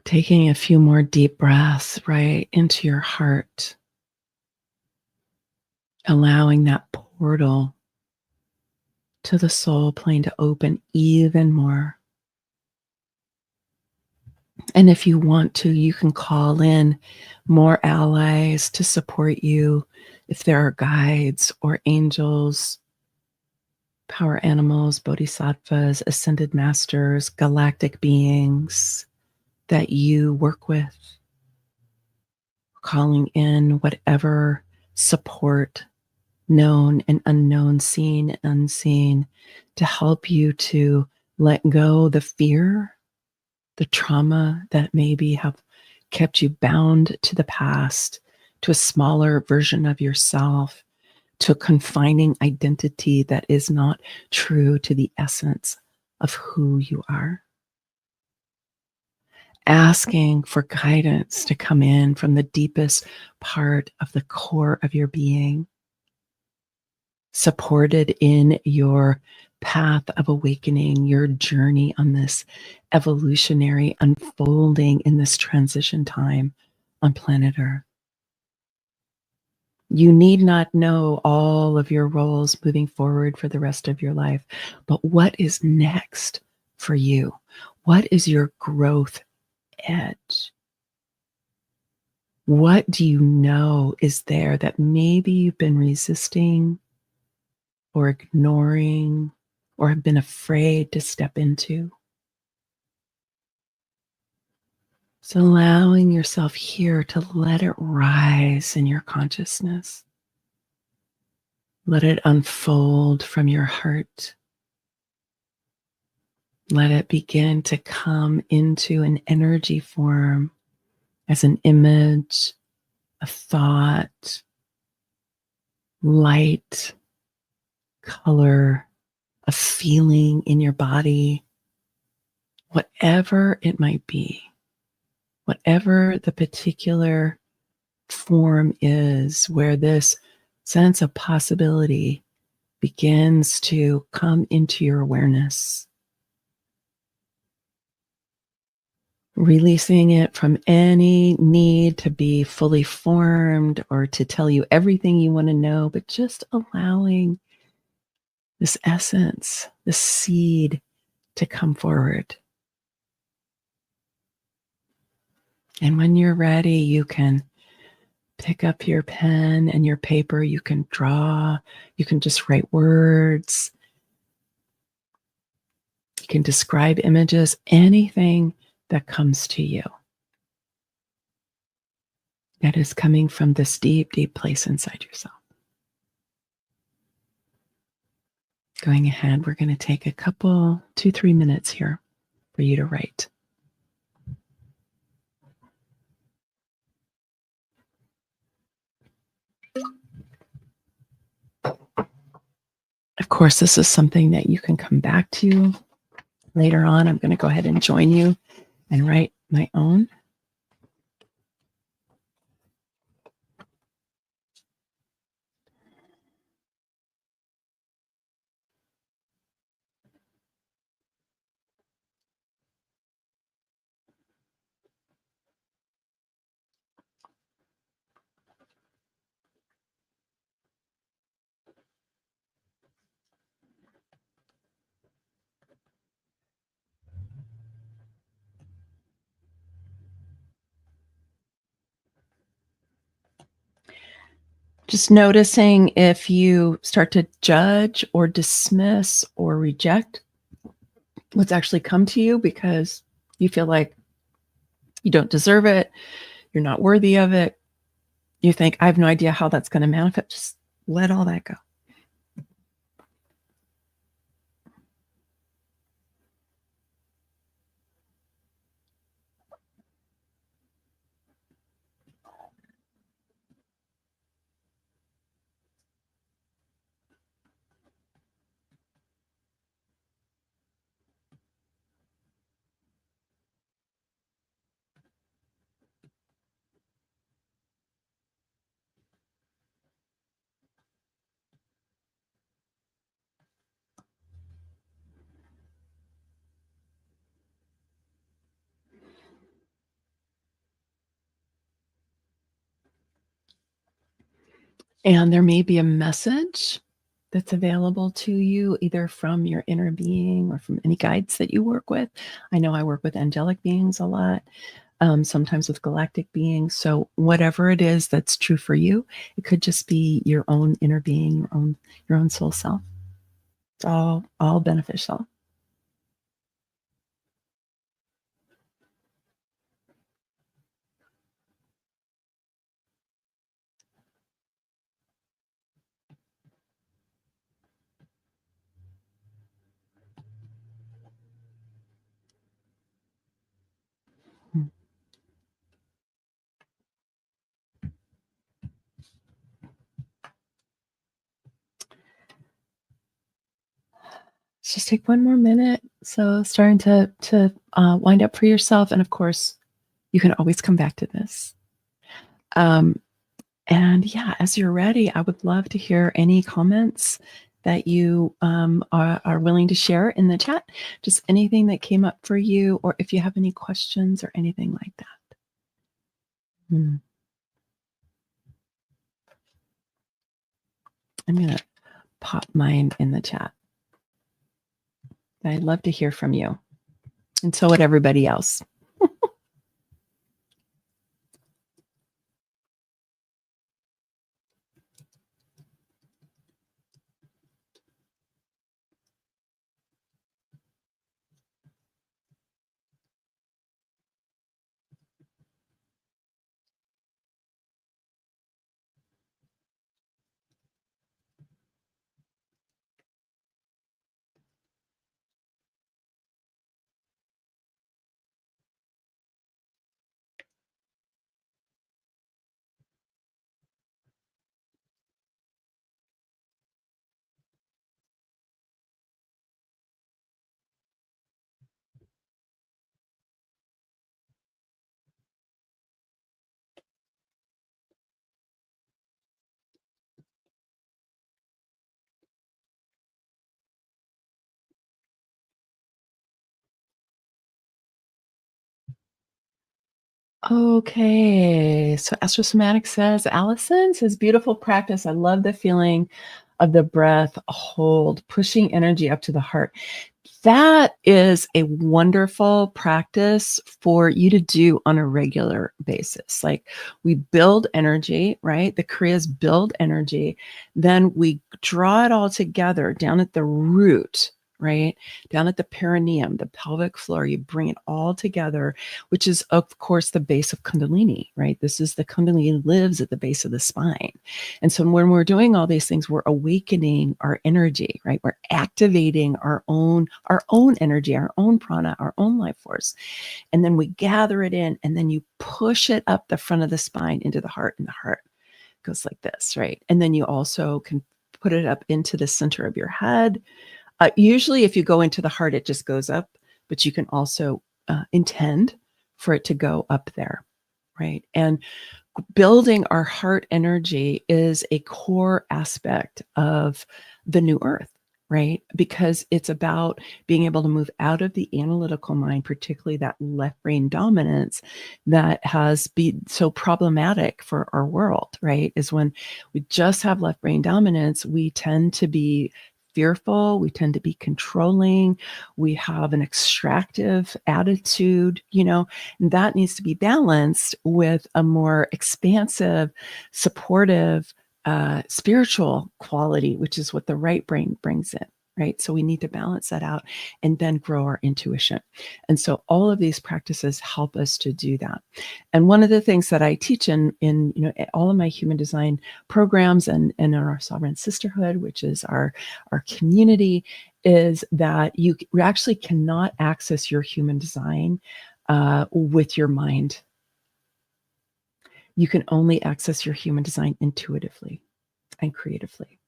Taking a few more deep breaths right into your heart, allowing that portal to the soul plane to open even more. And if you want to, you can call in more allies to support you. If there are guides or angels, power animals, bodhisattvas, ascended masters, galactic beings that you work with, calling in whatever support, known and unknown, seen and unseen, to help you to let go the fear, the trauma that maybe have kept you bound to the past, to a smaller version of yourself, to a confining identity that is not true to the essence of who you are. Asking for guidance to come in from the deepest part of the core of your being, supported in your path of awakening, your journey on this evolutionary unfolding in this transition time on planet Earth. You need not know all of your roles moving forward for the rest of your life, but what is next for you? What is your growth edge? What do you know is there that maybe you've been resisting or ignoring or have been afraid to step into? So allowing yourself here to let it rise in your consciousness. Let it unfold from your heart. Let it begin to come into an energy form as an image, a thought, light, color, a feeling in your body, whatever it might be, whatever the particular form is where this sense of possibility begins to come into your awareness. Releasing it from any need to be fully formed or to tell you everything you want to know, but just allowing this essence, this seed to come forward. And when you're ready, you can pick up your pen and your paper. You can draw. You can just write words. You can describe images, anything that comes to you that is coming from this deep, deep place inside yourself. Going ahead, we're going to take a couple, 2-3 minutes here for you to write. Of course, this is something that you can come back to later on. I'm going to go ahead and join you and write my own. Just noticing if you start to judge or dismiss or reject what's actually come to you because you feel like you don't deserve it, you're not worthy of it. You think, I have no idea how that's going to manifest. Just let all that go. And there may be a message that's available to you either from your inner being or from any guides that you work with. I know I work with angelic beings a lot, sometimes with galactic beings. So whatever it is that's true for you, it could just be your own inner being, your own soul self. It's all beneficial. Mm. just take one more minute. So starting to wind up for yourself, and of course, you can always come back to this. Um, and yeah, as you're ready, I would love to hear any comments that you are willing to share in the chat. Just anything that came up for you, or if you have any questions or anything like that. Hmm. I'm gonna pop mine in the chat. I'd love to hear from you, and so would everybody else. Okay, so Astrosomatic says, Allison says, beautiful practice. I love the feeling of the breath hold, pushing energy up to the heart. That is a wonderful practice for you to do on a regular basis. Like we build energy, right? The Kriyas build energy. Then we draw it all together down at the root, right? Down at the perineum, the pelvic floor. You bring it all together, which is, of course, the base of Kundalini, right? This is the Kundalini lives at the base of the spine. And so when we're doing all these things, we're awakening our energy, right? We're activating our own energy, our own prana, our own life force. And then we gather it in, and then you push it up the front of the spine into the heart, and the heart goes like this, right? And then you also can put it up into the center of your head. Usually if you go into the heart, it just goes up, but you can also intend for it to go up there, right? And building our heart energy is a core aspect of the new earth, right? Because it's about being able to move out of the analytical mind, particularly that left brain dominance that has been so problematic for our world, right? Is when we just have left brain dominance, we tend to be fearful, we tend to be controlling, we have an extractive attitude, and that needs to be balanced with a more expansive, supportive, spiritual quality, which is what the right brain brings in. Right. So we need to balance that out and then grow our intuition. And so all of these practices help us to do that. And one of the things that I teach in all of my human design programs and in our Sovereign Sisterhood, which is our community, is that you actually cannot access your human design with your mind. You can only access your human design intuitively and creatively,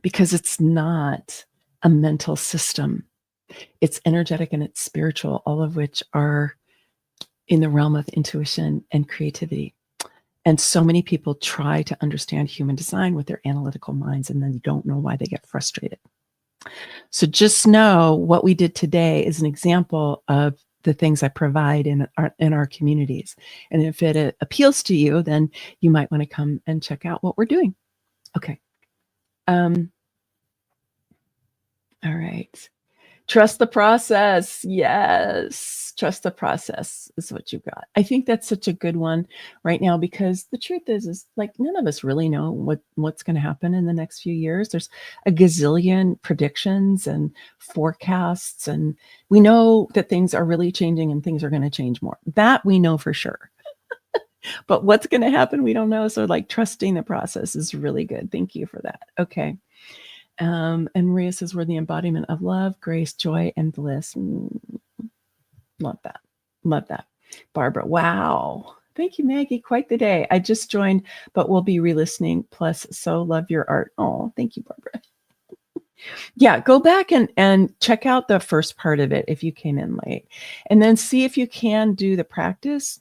because it's not a mental system. It's energetic and it's spiritual, all of which are in the realm of intuition and creativity. And so many people try to understand human design with their analytical minds, and then you don't know why they get frustrated. So just know what we did today is an example of the things I provide in our communities. And if it appeals to you, then you might want to come and check out what we're doing. Okay. All right. Trust the process. Yes. Trust the process is what you got. I think that's such a good one right now, because the truth is like none of us really know what's going to happen in the next few years. There's a gazillion predictions and forecasts, and we know that things are really changing and things are going to change more. That we know for sure. But what's going to happen, we don't know. So like trusting the process is really good. Thank you for that. Okay. And Maria says, we're the embodiment of love, grace, joy, and bliss. Love that. Love that. Barbara, wow. Thank you, Maggie. Quite the day. I just joined, but we'll be re-listening. Plus, so love your art. Oh, thank you, Barbara. Yeah, go back and check out the first part of it if you came in late, and then see if you can do the practice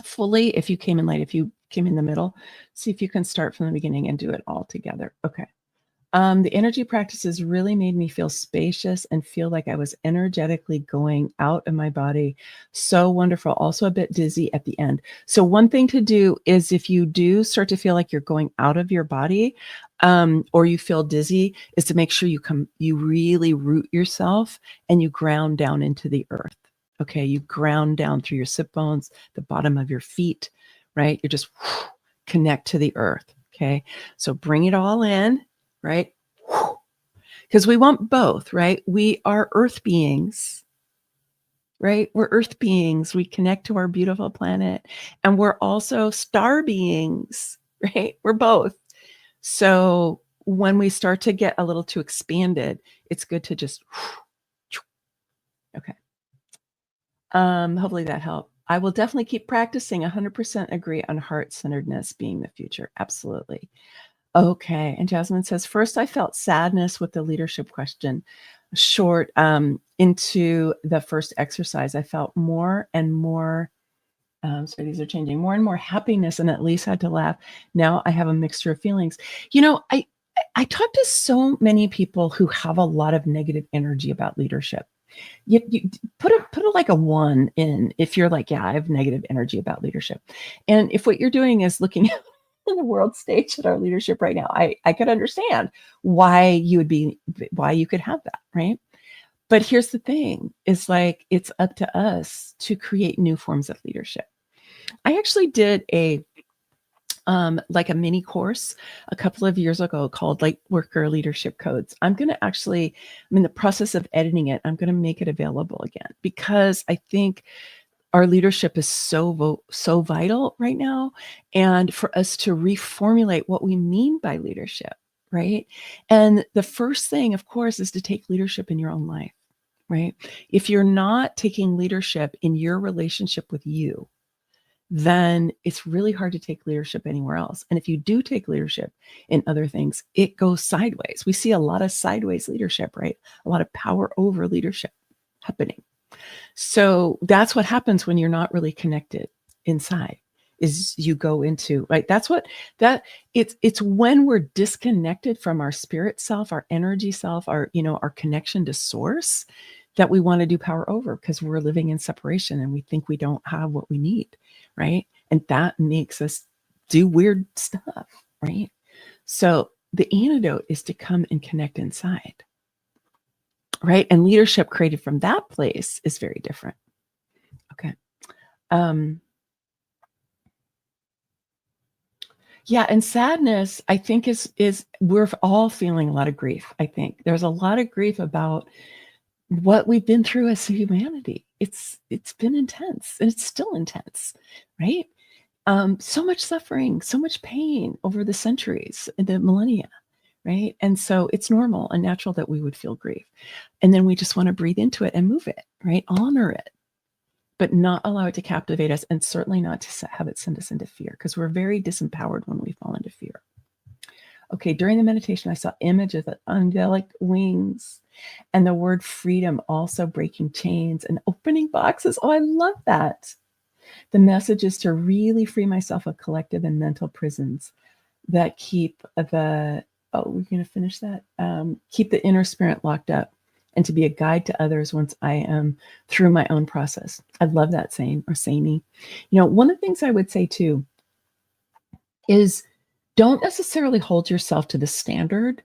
fully if you came in late. If you came in the middle, see if you can start from the beginning and do it all together. Okay. The energy practices really made me feel spacious and feel like I was energetically going out of my body. So wonderful. Also a bit dizzy at the end. So one thing to do is if you do start to feel like you're going out of your body, or you feel dizzy, is to make sure you really root yourself and you ground down into the earth. Okay, you ground down through your sit bones, the bottom of your feet, right? You just connect to the earth. Okay, so bring it all in, right? Because we want both, right? We are earth beings, right? We're earth beings. We connect to our beautiful planet, and we're also star beings, right? We're both. So when we start to get a little too expanded, it's good to just, okay. Hopefully that helped. I will definitely keep practicing. 100% agree on heart-centeredness being the future. Absolutely. Okay. And Jasmine says, first I felt sadness with the leadership question. Short into the first exercise, I felt more and more, sorry, these are changing, more and more happiness, and at least had to laugh. Now I have a mixture of feelings. You know, I talk to so many people who have a lot of negative energy about leadership. You put a like a 1 in if you're like, yeah, I have negative energy about leadership. And if what you're doing is looking at the world stage at our leadership right now, I could understand why you could have that, right? But here's the thing, is like it's up to us to create new forms of leadership. I actually did like a mini course a couple of years ago called like Worker Leadership Codes. I'm in the process of editing it. I'm going to make it available again because I think our leadership is so vital right now. And for us to reformulate what we mean by leadership, right? And the first thing, of course, is to take leadership in your own life, right? If you're not taking leadership in your relationship with you, then it's really hard to take leadership anywhere else. And if you do take leadership in other things, it goes sideways. We see a lot of sideways leadership, right? A lot of power over leadership happening. So that's what happens when you're not really connected inside, is you go into, right? It's when we're disconnected from our spirit self, our energy self, our connection to source, that we want to do power over, because we're living in separation and we think we don't have what we need, right? And that makes us do weird stuff, right? So the antidote is to come and connect inside, right? And leadership created from that place is very different. Okay. Yeah, and sadness, I think is we're all feeling a lot of grief. I think there's a lot of grief about what we've been through as humanity. It's been intense, and it's still intense, right? So much suffering, so much pain over the centuries, the millennia, right? And so it's normal and natural that we would feel grief. And then we just want to breathe into it and move it, right? Honor it, but not allow it to captivate us, and certainly not to have it send us into fear, because we're very disempowered when we fall into fear. Okay, during the meditation, I saw images of angelic wings and the word freedom, also breaking chains and opening boxes. Oh, I love that. The message is to really free myself of collective and mental prisons that keep we're going to finish that. Keep the inner spirit locked up, and to be a guide to others once I am through my own process. I love that saying, or saying. One of the things I would say too is, don't necessarily hold yourself to the standard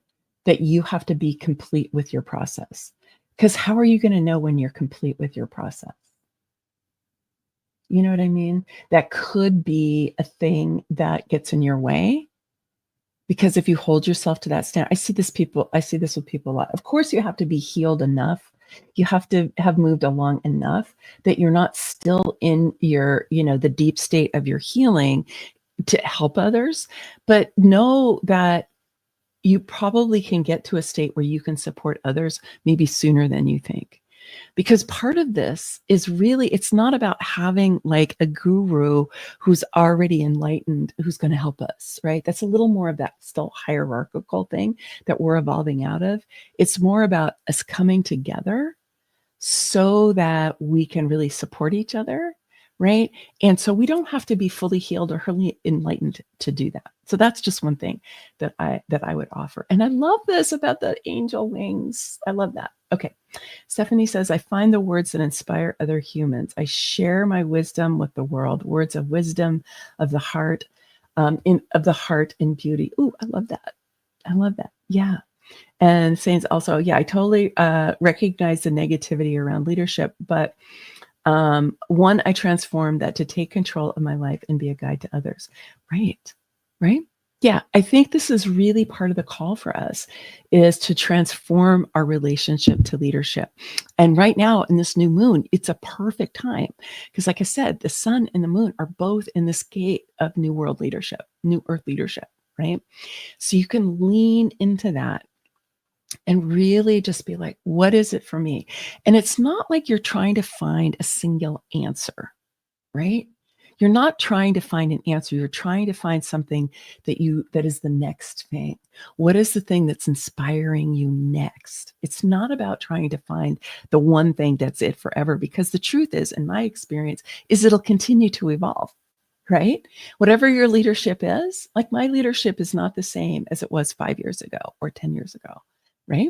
that you have to be complete with your process. Because how are you going to know when you're complete with your process? You know what I mean? That could be a thing that gets in your way. Because if you hold yourself to that standard, I see this with people a lot. Of course, you have to be healed enough. You have to have moved along enough that you're not still in your, the deep state of your healing to help others. But know that you probably can get to a state where you can support others maybe sooner than you think. Because part of this is really, it's not about having like a guru who's already enlightened, who's going to help us, right? That's a little more of that still hierarchical thing that we're evolving out of. It's more about us coming together so that we can really support each other, right? And so we don't have to be fully healed or fully enlightened to do that. So that's just one thing that I would offer. And I love this about the angel wings. I love that. Okay. Stephanie says, I find the words that inspire other humans. I share my wisdom with the world, words of wisdom of the heart, in beauty. Ooh, I love that. I love that. Yeah. And Saints also, yeah, I totally recognize the negativity around leadership, but one, I transformed that to take control of my life and be a guide to others. Right. Right. Yeah. I think this is really part of the call for us, is to transform our relationship to leadership. And right now in this new moon, it's a perfect time because, like I said, the sun and the moon are both in this gate of new world leadership, new earth leadership. Right. So you can lean into that and really just be like, what is it for me? And it's not like you're trying to find a single answer, right? You're not trying to find an answer. You're trying to find something that is the next thing. What is the thing that's inspiring you next? It's not about trying to find the one thing that's it forever, because the truth is, in my experience, is it'll continue to evolve. Right? Whatever your leadership is, like my leadership is not the same as it was 5 years ago or 10 years ago, right?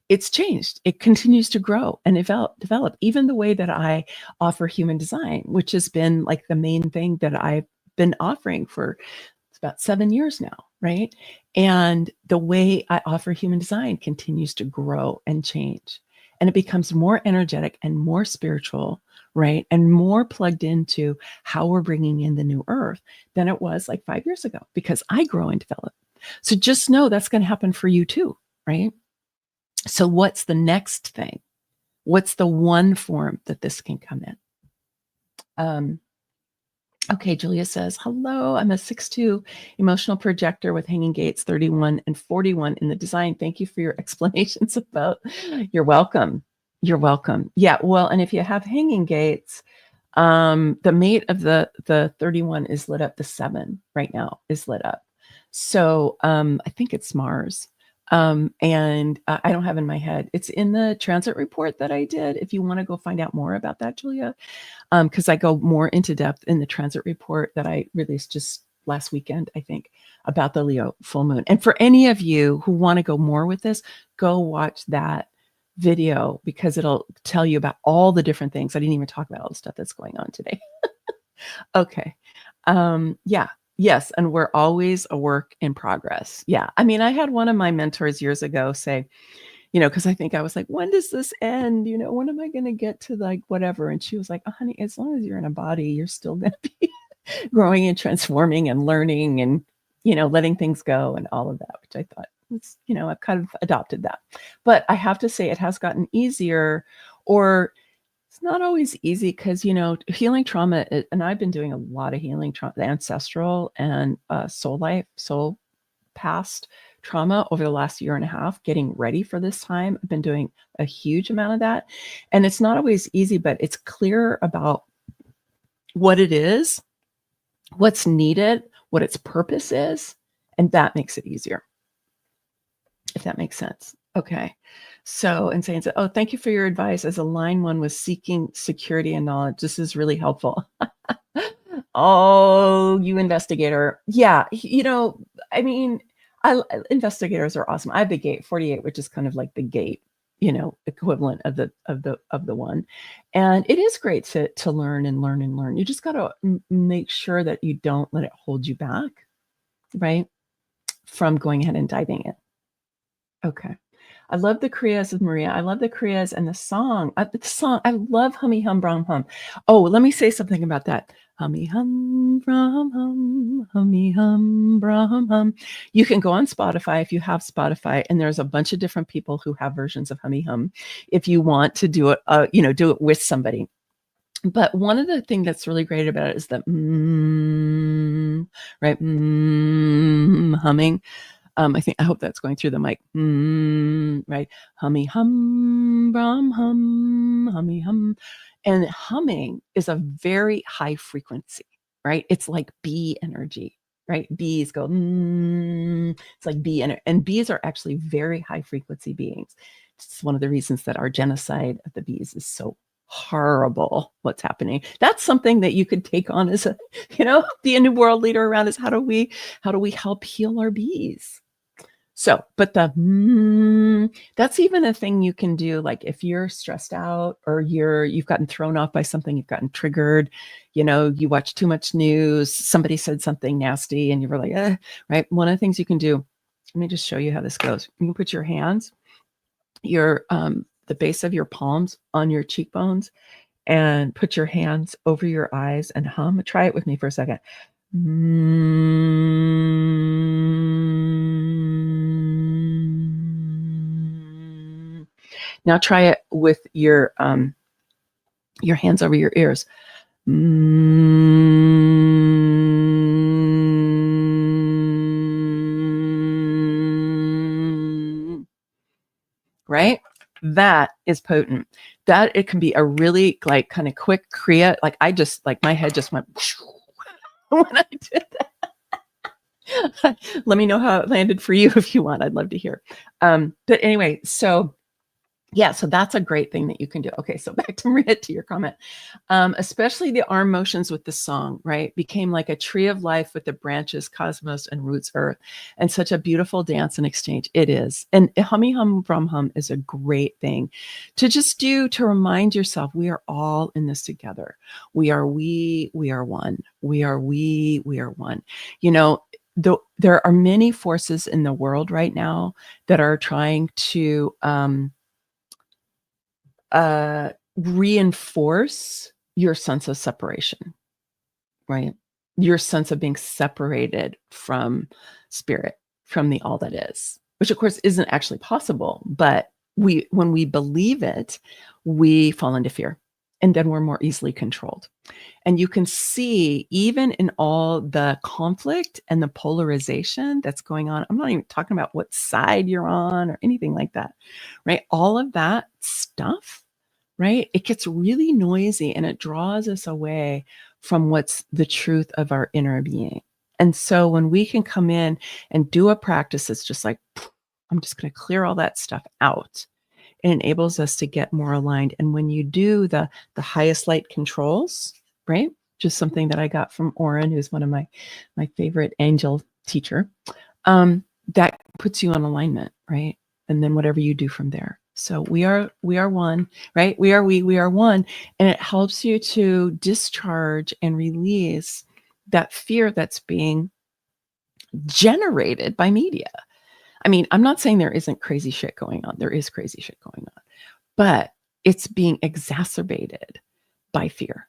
It's changed. It continues to grow and develop. Even the way that I offer human design, which has been like the main thing that I've been offering for about 7 years now, right? And the way I offer human design continues to grow and change. And it becomes more energetic and more spiritual, right? And more plugged into how we're bringing in the new earth than it was like 5 years ago, because I grow and develop. So just know that's going to happen for you too, right? So what's the next thing? What's the one form that this can come in? Okay, Julia says, hello, I'm a 6'2" emotional projector with hanging gates 31 and 41 in the design. Thank you for your explanations about, you're welcome. You're welcome. Yeah, well, and if you have hanging gates, the mate of the 31 is lit up, the 7 right now is lit up. So I think it's Mars. And I don't have in my head. It's in the transit report that I did. If you want to go find out more about that, Julia, because I go more into depth in the transit report that I released just last weekend, I think, about the Leo full moon. And for any of you who want to go more with this, go watch that video because it'll tell you about all the different things. I didn't even talk about all the stuff that's going on today. Okay. Yeah. Yes. And we're always a work in progress. Yeah. I mean, I had one of my mentors years ago say, because I think I was like, when does this end? When am I going to get to like whatever? And she was like, oh, honey, as long as you're in a body, you're still going to be growing and transforming and learning and, letting things go and all of that, which I thought was, I've kind of adopted that. But I have to say it has gotten easier, or it's not always easy because, healing trauma, and I've been doing a lot of healing trauma, ancestral and soul past trauma over the last year and a half, getting ready for this time. I've been doing a huge amount of that. And it's not always easy, but it's clear about what it is, what's needed, what its purpose is. And that makes it easier, if that makes sense. Okay. So, and saying, oh, thank you for your advice. As a line one was seeking security and knowledge, this is really helpful. Oh, you investigator. Yeah. I mean, investigators are awesome. I have the gate 48, which is kind of like the gate, equivalent of the one. And it is great to learn and learn and learn. You just got to make sure that you don't let it hold you back, right? From going ahead and diving in. Okay. I love the Kriyas with Maria. I love the Kriyas and the song. I love Hummy Hum Brum Hum. Oh, let me say something about that. Hummy Hum Brum Hum, Hummy Hum Brum Hum. You can go on Spotify if you have Spotify, and there's a bunch of different people who have versions of Hummy Hum. If you want to do it, do it with somebody. But one of the things that's really great about it is the right humming. I hope that's going through the mic. Right? Hummy hum, brum hum, hummy hum. And humming is a very high frequency, right? It's like bee energy, right? Bees go, it's like bee energy. And bees are actually very high frequency beings. It's one of the reasons that our genocide of the bees is so horrible. What's happening? That's something that you could take on as a, be a new world leader around is how do we help heal our bees? So, but that's even a thing you can do. Like if you're stressed out or you've gotten thrown off by something, you've gotten triggered, you watch too much news, somebody said something nasty and you were like, right? One of the things you can do, let me just show you how this goes. You can put your hands, the base of your palms on your cheekbones and put your hands over your eyes and hum. Try it with me for a second. Now try it with your hands over your ears. Right? That is potent. That it can be a really like kind of quick kriya. Like I just like my head just went when I did that. Let me know how it landed for you if you want. I'd love to hear. But anyway, so yeah, so that's a great thing that you can do. Okay, so back to Maria, to your comment. Especially the arm motions with the song, right? Became like a tree of life with the branches, cosmos, and roots, earth. And such a beautiful dance and exchange. It is. And hummy hum brum hum is a great thing to just do to remind yourself we are all in this together. We are one. We are one. There are many forces in the world right now that are trying to reinforce your sense of separation, right? Your sense of being separated from spirit, from the all that is, which of course isn't actually possible. But when we believe it, we fall into fear and then we're more easily controlled. And you can see even in all the conflict and the polarization that's going on, I'm not even talking about what side you're on or anything like that, right? All of that stuff, right? It gets really noisy and it draws us away from what's the truth of our inner being. And so when we can come in and do a practice that's just like, I'm just going to clear all that stuff out, it enables us to get more aligned. And when you do the highest light controls, right? Just something that I got from Oren, who's one of my favorite angel teacher, that puts you on alignment, right? And then whatever you do from there. So we are one, right? We are one. And it helps you to discharge and release that fear that's being generated by media. I mean, I'm not saying there isn't crazy shit going on. There is crazy shit going on, but it's being exacerbated by fear.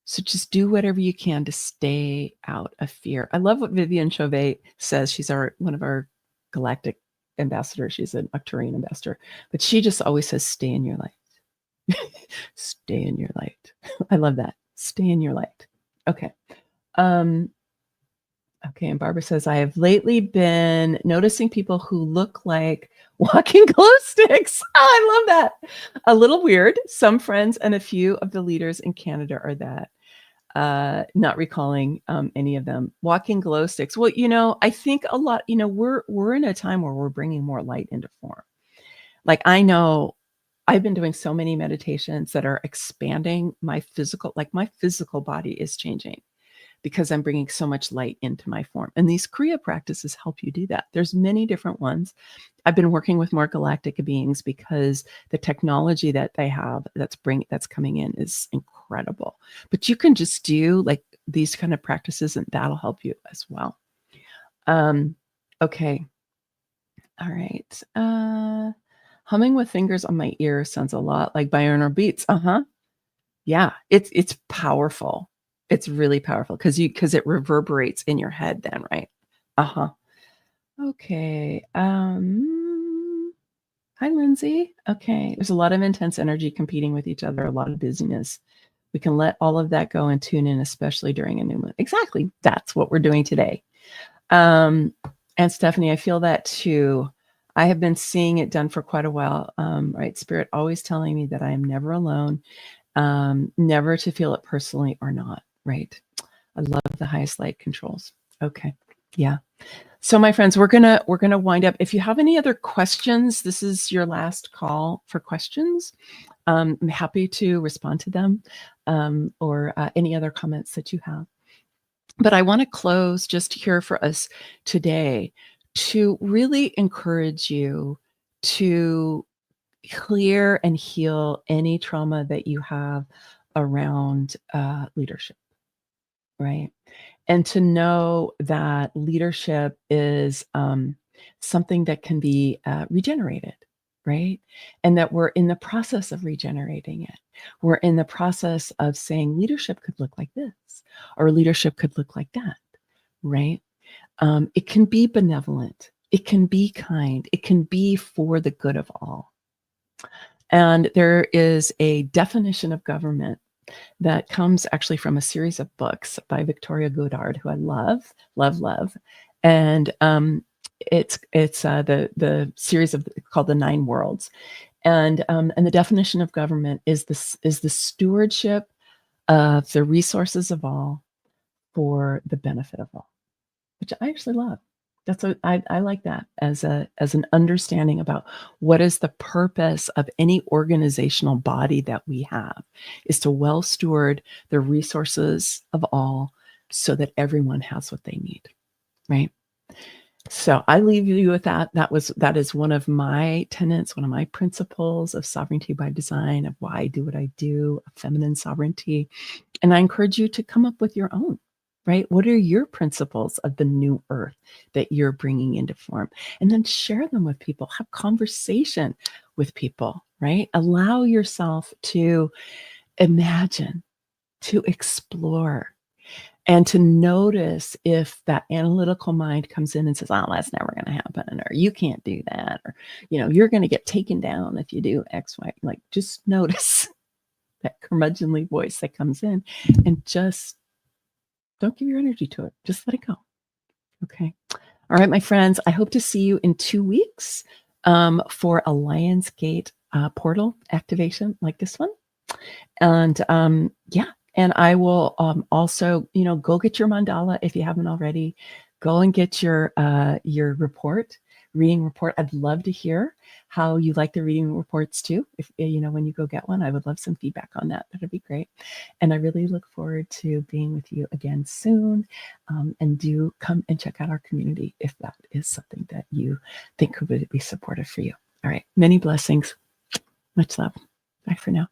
So just do whatever you can to stay out of fear. I love what Vivian Chauvet says. She's one of our galactic ambassadors. She's an Arcturian ambassador, but she just always says, stay in your light. Stay in your light. I love that. Stay in your light. Okay. Okay, and Barbara says, I have lately been noticing people who look like walking glow sticks. Oh, I love that. A little weird. Some friends and a few of the leaders in Canada are that. Not recalling any of them. Walking glow sticks. Well, I think a lot, we're in a time where we're bringing more light into form. Like I know I've been doing so many meditations that are expanding my physical body is changing, because I'm bringing so much light into my form. And these Kriya practices help you do that. There's many different ones. I've been working with more galactic beings because the technology that they have that's coming in is incredible. But you can just do like these kind of practices and that'll help you as well. Okay. All right. Humming with fingers on my ear sounds a lot like binaural beats. Yeah, it's powerful. It's really powerful because it reverberates in your head then, right? Okay. Hi, Lindsay. Okay. There's a lot of intense energy competing with each other, a lot of busyness. We can let all of that go and tune in, especially during a new moon. Exactly. That's what we're doing today. And Stephanie, I feel that too. I have been seeing it done for quite a while. Right. Spirit always telling me that I am never alone, never to feel it personally or not. Right. I love the highest light controls. Okay. Yeah. So my friends, we're gonna wind up. If you have any other questions, this is your last call for questions. I'm happy to respond to them, or any other comments that you have. But I want to close just here for us today to really encourage you to clear and heal any trauma that you have around leadership, right? And to know that leadership is something that can be regenerated, right? And that we're in the process of regenerating it. We're in the process of saying leadership could look like this, or leadership could look like that, right? It can be benevolent, it can be kind, it can be for the good of all. And there is a definition of government that comes actually from a series of books by Victoria Goddard, who I love, love, love. And it's the series of called The Nine Worlds. And the definition of government is the stewardship of the resources of all for the benefit of all, which I actually love. That's what I like that as an understanding about what is the purpose of any organizational body that we have, is to well steward the resources of all so that everyone has what they need, right? So I leave you with that. That is one of my tenets, one of my principles of sovereignty by design, of why I do what I do, of feminine sovereignty. And I encourage you to come up with your own, right? What are your principles of the new earth that you're bringing into form? And then share them with people, have conversation with people, right? Allow yourself to imagine, to explore, and to notice if that analytical mind comes in and says, oh, that's never going to happen, or you can't do that, or, you're going to get taken down if you do X, Y. Like, just notice that curmudgeonly voice that comes in, and just don't give your energy to it. Just let it go. Okay. All right, my friends, I hope to see you in 2 weeks for a Lionsgate portal activation like this one. And yeah, and I will also, go get your mandala if you haven't already. Go and get your reading report. I'd love to hear how you like the reading reports too. If when you go get one, I would love some feedback on that. That'd be great. And I really look forward to being with you again soon. And do come and check out our community if that is something that you think would be supportive for you. All right. Many blessings. Much love. Bye for now.